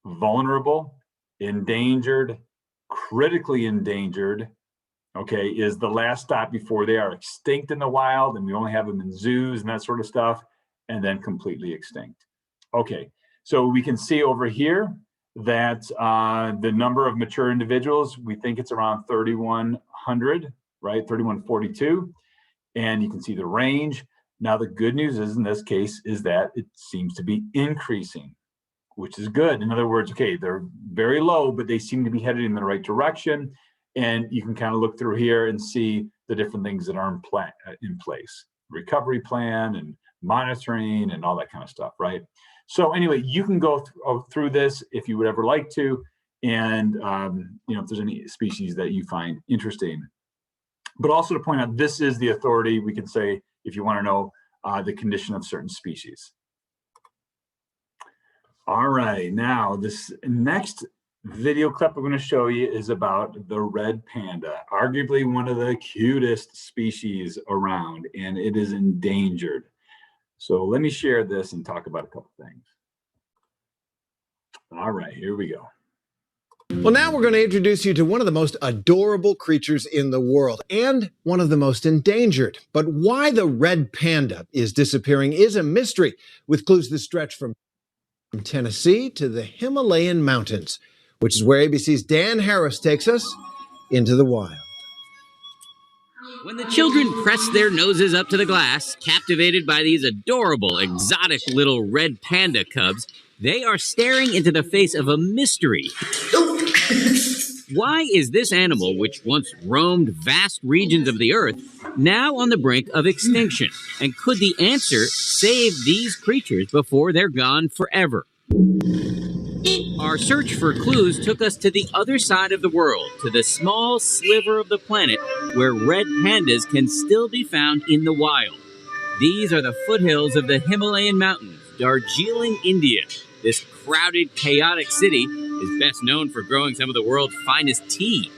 vulnerable, endangered, critically endangered, okay, is the last stop before they are extinct in the wild, and we only have them in zoos and that sort of stuff, and then completely extinct. Okay, so we can see over here that the number of mature individuals, we think it's around 3,100, right, 3,142, and you can see the range. Now the good news is in this case is that it seems to be increasing, which is good. In other words, okay, they're very low, but they seem to be headed in the right direction. And you can kind of look through here and see the different things that are in place, recovery plan and monitoring and all that kind of stuff, right? So anyway, you can go through this if you would ever like to, and you know, if there's any species that you find interesting. But also to point out, this is the authority, we can say, if you want to know the condition of certain species. All right, now this next video clip I'm going to show you is about the red panda, arguably one of the cutest species around, and it is endangered. So let me share this and talk about a couple things. All right, here we go. Well, now we're going to introduce you to one of the most adorable creatures in the world and one of the most endangered. But why the red panda is disappearing is a mystery, with clues that stretch from Tennessee to the Himalayan mountains, which is where ABC's Dan Harris takes us into the wild. When the children press their noses up to the glass, captivated by these adorable, exotic little red panda cubs, they are staring into the face of a mystery. Why is this animal, which once roamed vast regions of the earth, now on the brink of extinction? And could the answer save these creatures before they're gone forever? Our search for clues took us to the other side of the world, to the small sliver of the planet where red pandas can still be found in the wild. These are the foothills of the Himalayan mountains, Darjeeling, India. This crowded, chaotic city is best known for growing some of the world's finest tea.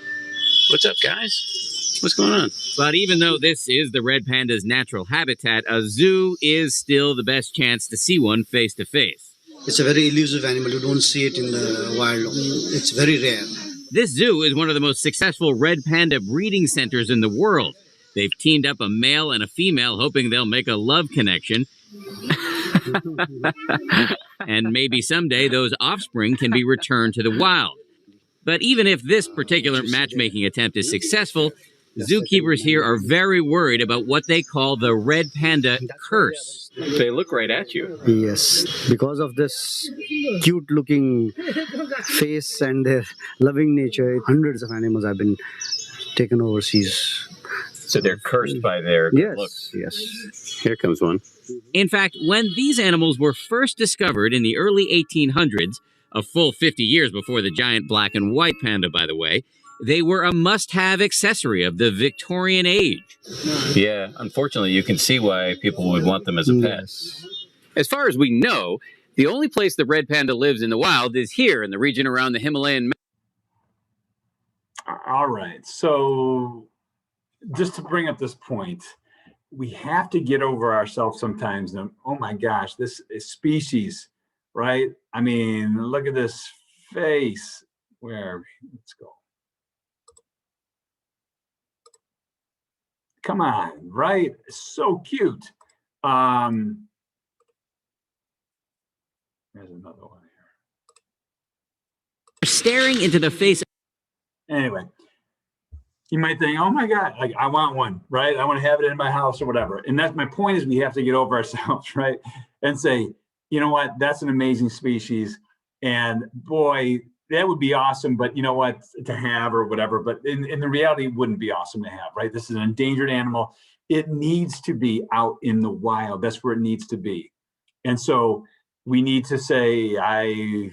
What's up, guys? What's going on? But even though this is the red panda's natural habitat, a zoo is still the best chance to see one face to face. It's a very elusive animal. You don't see it in the wild. It's very rare. This zoo is one of the most successful red panda breeding centers in the world. They've teamed up a male and a female, hoping they'll make a love connection. And maybe someday those offspring can be returned to the wild. But even if this particular matchmaking attempt is successful, zookeepers here are very worried about what they call the red panda curse. They look right at you. Yes, because of this cute-looking face and their loving nature, hundreds of animals have been taken overseas. So they're cursed by their looks. Yes. Here comes one. In fact, when these animals were first discovered in the early 1800s, a full 50 years before the giant black and white panda, by the way, they were a must-have accessory of the Victorian age. Yeah, unfortunately, you can see why people would want them as a pet. Yes. As far as we know, the only place the red panda lives in the wild is here in the region around the Himalayan mountains. All right, so just to bring up this point, we have to get over ourselves sometimes. And, oh my gosh, this is species, right? I mean, look at this face. Where? Let's go. Come on, right? So cute. There's another one here. Staring into the face. Anyway, you might think, oh my God, like I want one, right? I want to have it in my house or whatever. And that's my point, is we have to get over ourselves, right? And say, you know what, that's an amazing species. And boy, that would be awesome, but you know what, to have or whatever. But in the reality, it wouldn't be awesome to have, right? This is an endangered animal. It needs to be out in the wild. That's where it needs to be. And so we need to say, I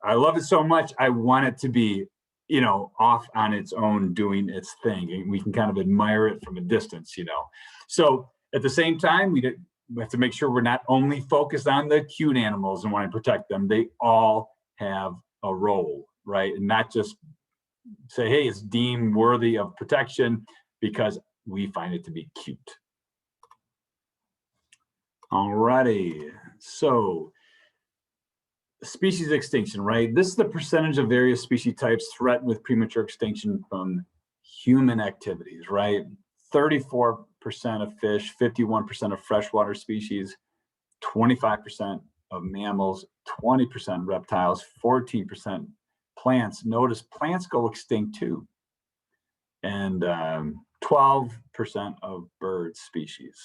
love it so much. I want it to be, you know, off on its own, doing its thing. And we can kind of admire it from a distance, you know. So at the same time, we have to make sure we're not only focused on the cute animals and want to protect them. They all have a role, right? And not just say, hey, it's deemed worthy of protection because we find it to be cute. All righty, so species extinction, right? This is the percentage of various species types threatened with premature extinction from human activities, right? 34% of fish, 51% of freshwater species, 25% of mammals, 20% reptiles, 14% plants. Notice plants go extinct too. And 12% of bird species.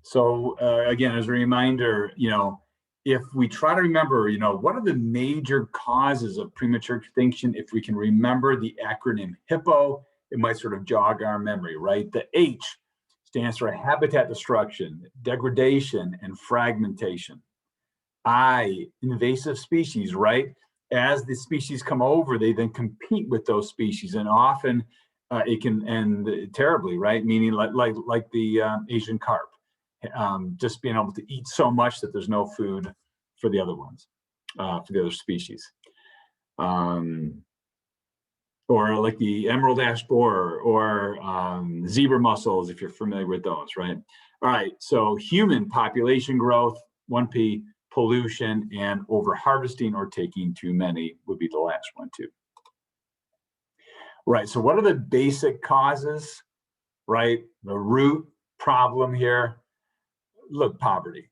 So again, as a reminder, you know, if we try to remember, you know, what are the major causes of premature extinction? If we can remember the acronym HIPPO, it might sort of jog our memory, right? The H stands for habitat destruction, degradation, and fragmentation. I, invasive species, right? As the species come over, they then compete with those species, and often it can end terribly, right? Meaning like the Asian carp, just being able to eat so much that there's no food for the other ones, for the other species. Or like the emerald ash borer or zebra mussels, if you're familiar with those, right? All right, so human population growth, 1P, pollution, and over harvesting or taking too many would be the last one too. Right, so what are the basic causes, right? The root problem here, look, poverty.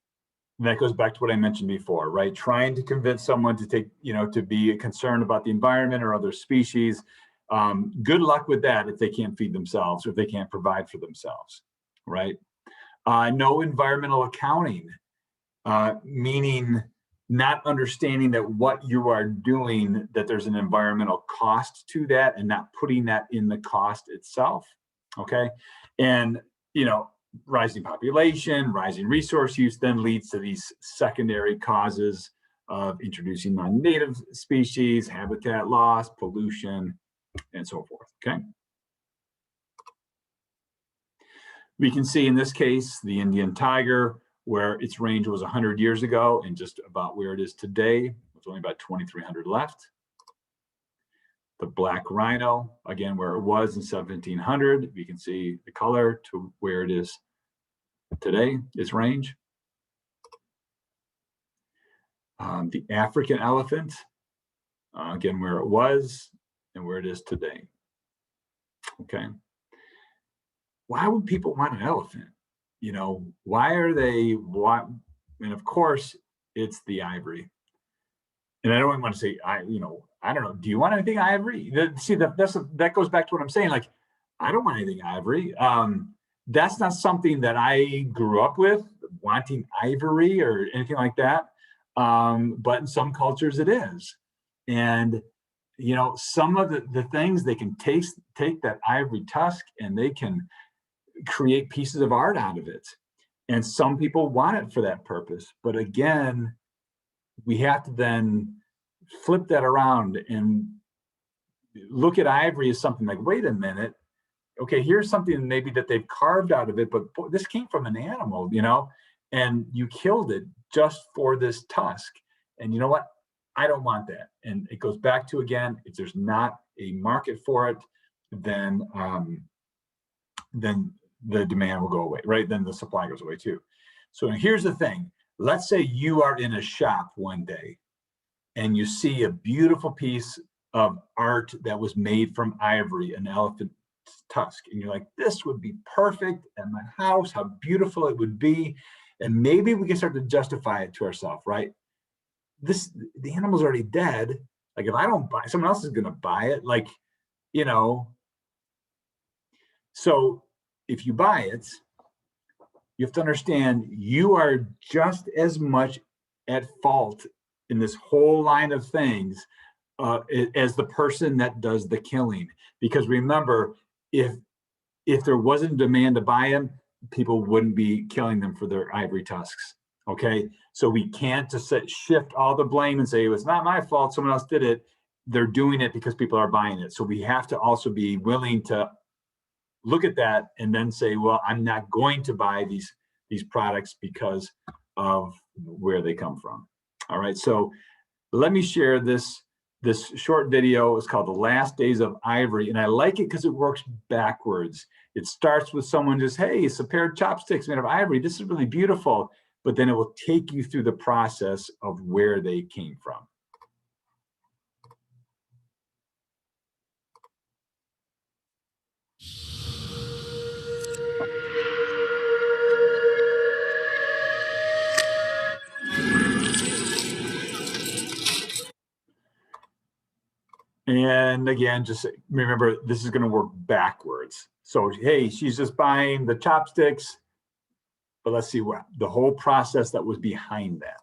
And that goes back to what I mentioned before, right? Trying to convince someone to take, you know, to be concerned about the environment or other species. Good luck with that if they can't feed themselves or if they can't provide for themselves, right? No environmental accounting, meaning not understanding that what you are doing, that there's an environmental cost to that and not putting that in the cost itself, okay? And, you know, rising population, rising resource use then leads to these secondary causes of introducing non-native species, habitat loss, pollution, and so forth, okay? We can see in this case, the Indian tiger, where its range was 100 years ago and just about where it is today. There's only about 2,300 left. The black rhino, again, where it was in 1700, we can see the color to where it is today, its range. The African elephant, again, where it was and where it is today. Okay. Why would people want an elephant? You know, why are they, and of course, it's the ivory. And I don't want to say, I don't know, do you want anything ivory? See, that goes back to what I'm saying. Like, I don't want anything ivory. That's not something that I grew up with, wanting ivory or anything like that. But in some cultures it is. And, you know, some of the things they can take that ivory tusk and they can create pieces of art out of it. And some people want it for that purpose. But again, we have to then flip that around and look at ivory as something like, wait a minute, okay, here's something maybe that they've carved out of it, but boy, this came from an animal, you know, and you killed it just for this tusk. And you know what? I don't want that. And it goes back to, again, if there's not a market for it, then the demand will go away, right? Then the supply goes away too. So here's the thing. Let's say you are in a shop one day and you see a beautiful piece of art that was made from ivory, an elephant tusk, and you're like, this would be perfect at my house, how beautiful it would be. And maybe we can start to justify it to ourselves, right? The animal's already dead. Like, if I don't buy, someone else is going to buy it. Like, you know, so if you buy it, you have to understand you are just as much at fault in this whole line of things as the person that does the killing. Because remember, if there wasn't demand to buy them, people wouldn't be killing them for their ivory tusks. Okay, so we can't just shift all the blame and say it was not my fault, someone else did it. They're doing it because people are buying it. So we have to also be willing to look at that and then say, well, I'm not going to buy these products because of where they come from. All right, so let me share this short video. It's called The Last Days of Ivory, and I like it because it works backwards. It starts with someone just, hey, it's a pair of chopsticks made of ivory. This is really beautiful. But then it will take you through the process of where they came from. And again, just remember, this is going to work backwards. So, hey, she's just buying the chopsticks, but let's see what the whole process that was behind that.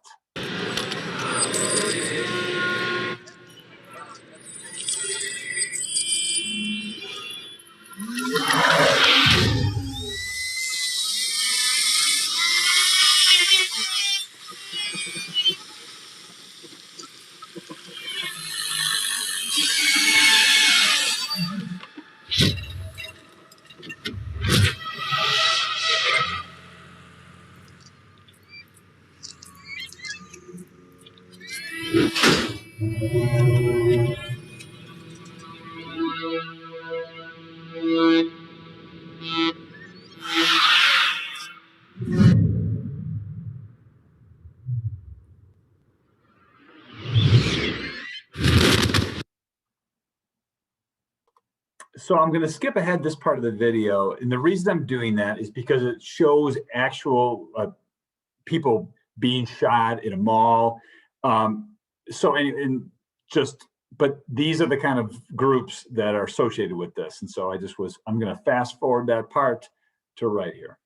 So I'm going to skip ahead this part of the video. And the reason I'm doing that is because it shows actual people being shot in a mall. But these are the kind of groups that are associated with this. And so I'm going to fast forward that part to right here.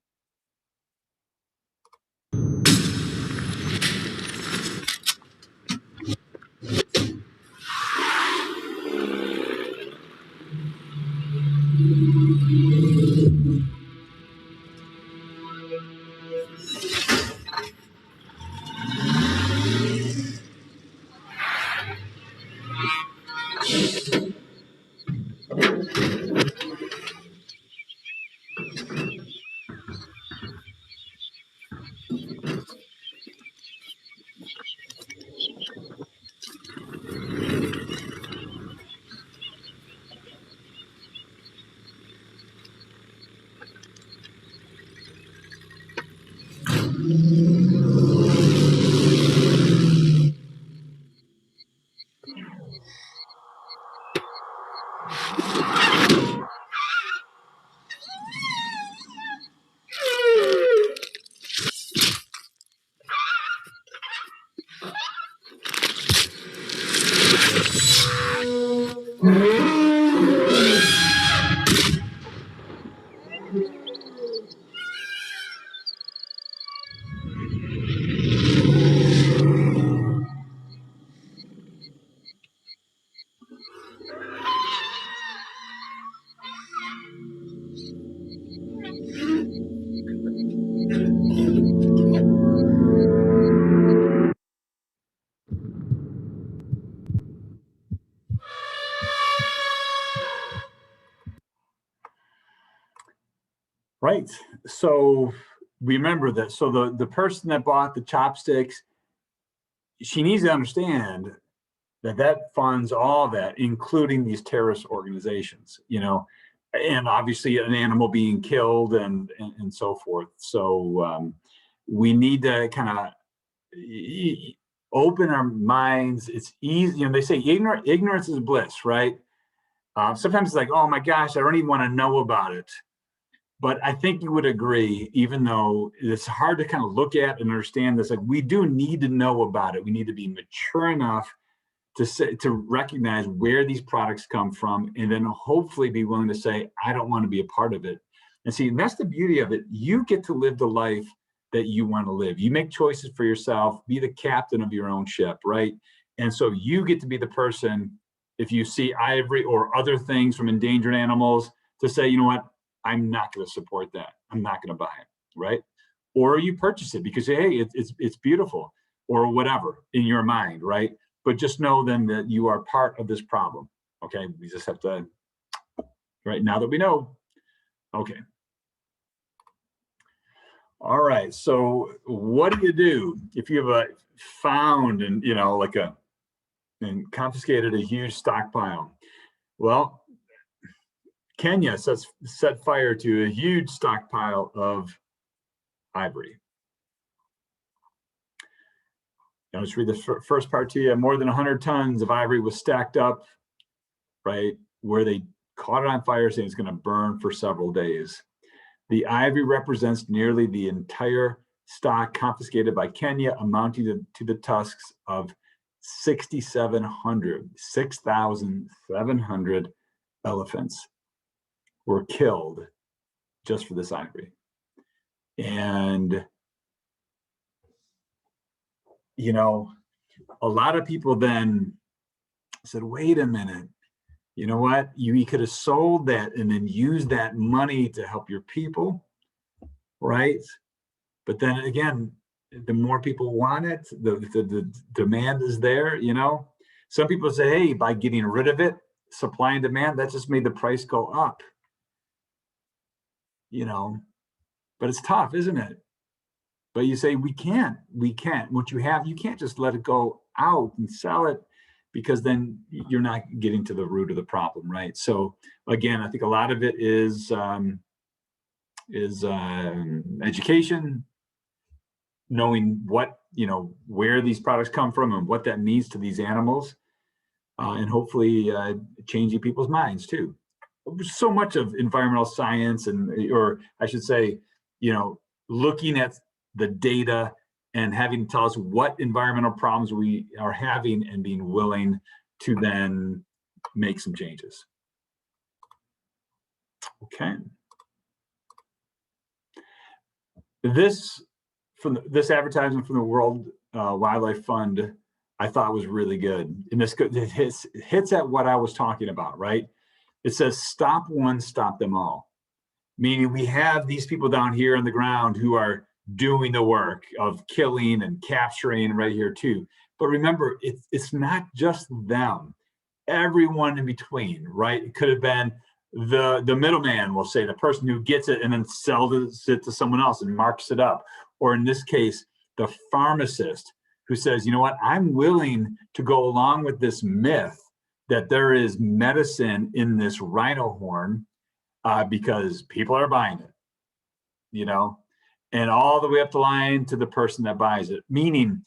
Right. So remember that. So the person that bought the chopsticks, she needs to understand that funds all that, including these terrorist organizations, and obviously an animal being killed and so forth. So we need to kind of, open our minds. It's easy. They say ignorance is bliss, right? Sometimes it's like, oh my gosh, I don't even want to know about it. But I think you would agree, even though it's hard to kind of look at and understand this, like we do need to know about it. We need to be mature enough to recognize where these products come from, and then hopefully be willing to say, I don't want to be a part of it. And see, and that's the beauty of it. You get to live the life that you want to live. You make choices for yourself, be the captain of your own ship, right? And so you get to be the person, if you see ivory or other things from endangered animals, to say, you know what, I'm not going to support that. I'm not going to buy it, right? Or you purchase it because, hey, it's beautiful or whatever in your mind, right? But just know then that you are part of this problem, okay? We just have to, right, now that we know, okay. All right, so what do you do if you have found and, and confiscated a huge stockpile? Well, Kenya set fire to a huge stockpile of ivory. I'll just read the first part to you. More than 100 tons of ivory was stacked up, right, where they caught it on fire, saying it's going to burn for several days. The ivory represents nearly the entire stock confiscated by Kenya, amounting to the tusks of 6,700 elephants were killed just for this ivory. And, a lot of people then said, wait a minute, you know what? You could have sold that and then used that money to help your people, right? But then again, the more people want it, the demand is there, Some people say, hey, by getting rid of it, supply and demand, that just made the price go up. But it's tough, isn't it? But you say, we can't. What you have, you can't just let it go out and sell it, because then you're not getting to the root of the problem, right? So again, I think a lot of it is education, knowing what, where these products come from and what that means to these animals, and hopefully changing people's minds too. So much of environmental science or I should say, looking at the data and having to tell us what environmental problems we are having and being willing to then make some changes. Okay. This advertisement from the World Wildlife Fund, I thought was really good. And it hits at what I was talking about, right? It says, stop one, stop them all. Meaning we have these people down here on the ground who are doing the work of killing and capturing right here too. But remember, it's not just them, everyone in between, right? It could have been the middleman, we'll say, the person who gets it and then sells it to someone else and marks it up. Or in this case, the pharmacist who says, you know what, I'm willing to go along with this myth that there is medicine in this rhino horn because people are buying it, and all the way up the line to the person that buys it. Meaning,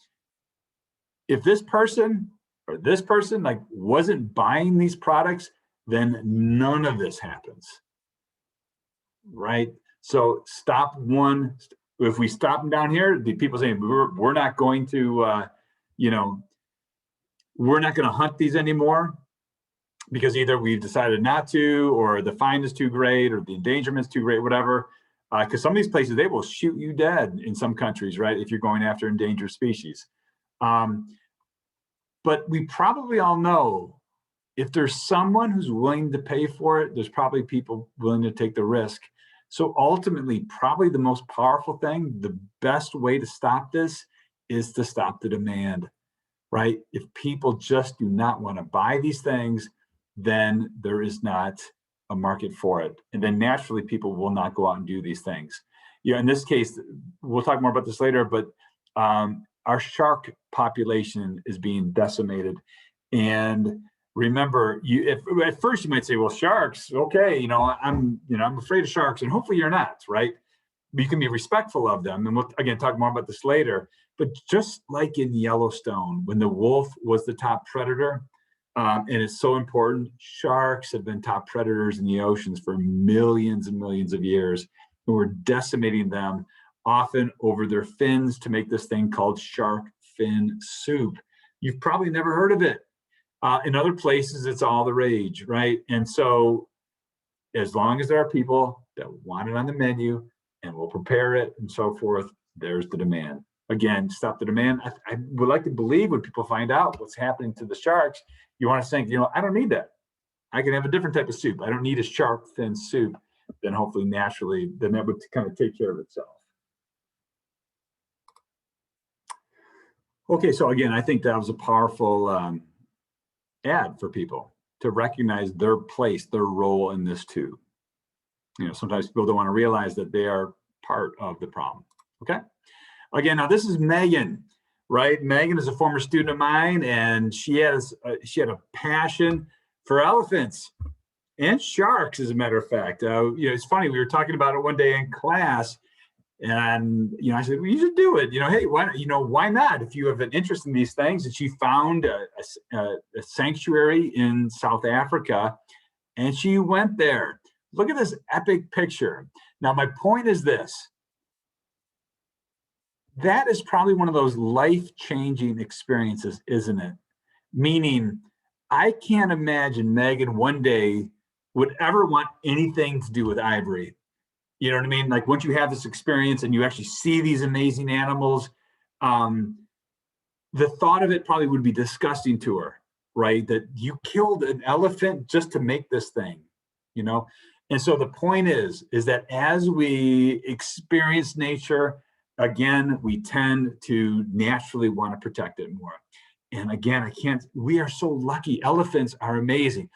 if this person or this person wasn't buying these products, then none of this happens, right? So stop one. If we stop them down here, the people saying we're not going to, we're not going to hunt these anymore because either we've decided not to, or the fine is too great, or the endangerment is too great, whatever. Because some of these places, they will shoot you dead in some countries, right? If you're going after endangered species. But we probably all know if there's someone who's willing to pay for it, there's probably people willing to take the risk. So ultimately, probably the most powerful thing, the best way to stop this is to stop the demand, right? If people just do not want to buy these things, then there is not a market for it. And then naturally people will not go out and do these things. In this case, we'll talk more about this later, but our shark population is being decimated. And remember, at first you might say, well, sharks, okay, I'm afraid of sharks, and hopefully you're not, right? But you can be respectful of them. And we'll, again, talk more about this later. But just like in Yellowstone, when the wolf was the top predator, and it's so important, sharks have been top predators in the oceans for millions and millions of years. And we're decimating them, often over their fins, to make this thing called shark fin soup. You've probably never heard of it. In other places, it's all the rage, right? And so as long as there are people that want it on the menu and will prepare it and so forth, there's the demand. Again, stop the demand. I would like to believe when people find out what's happening to the sharks, you want to think, you know, I don't need that. I can have a different type of soup. I don't need a shark fin soup. Then hopefully naturally, then that would kind of take care of itself. Okay, so again, I think that was a powerful ad for people to recognize their place, their role in this too. You know, sometimes people don't want to realize that they are part of the problem. Okay. Again, now this is Megan, right? Megan is a former student of mine, and she had a passion for elephants and sharks, as a matter of fact. You know, it's funny, we were talking about it one day in class, and you know, I said, well, you should do it. You know, hey, why not? If you have an interest in these things. And she found a sanctuary in South Africa, and she went there. Look at this epic picture. Now, my point is this. That is probably one of those life-changing experiences, isn't it? Meaning, I can't imagine Megan one day would ever want anything to do with ivory. You know what I mean? Like once you have this experience and you actually see these amazing animals, the thought of it probably would be disgusting to her, right? That you killed an elephant just to make this thing, you know? And so the point is that as we experience nature, again, we tend to naturally want to protect it more. And again, we are so lucky. Elephants are amazing.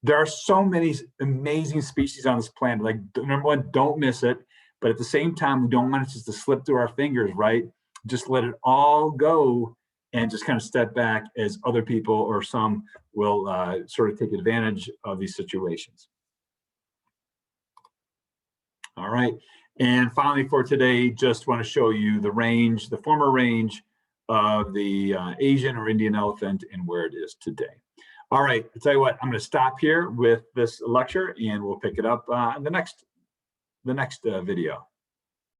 There are so many amazing species on this planet. Like, number one, don't miss it. But at the same time, we don't want it just to slip through our fingers, right? Just let it all go and just kind of step back as other people or some will sort of take advantage of these situations. All right. And finally for today, just want to show you the range, the former range of the Asian or Indian elephant and where it is today. All right, I'll tell you what, I'm going to stop here with this lecture and we'll pick it up in the next video.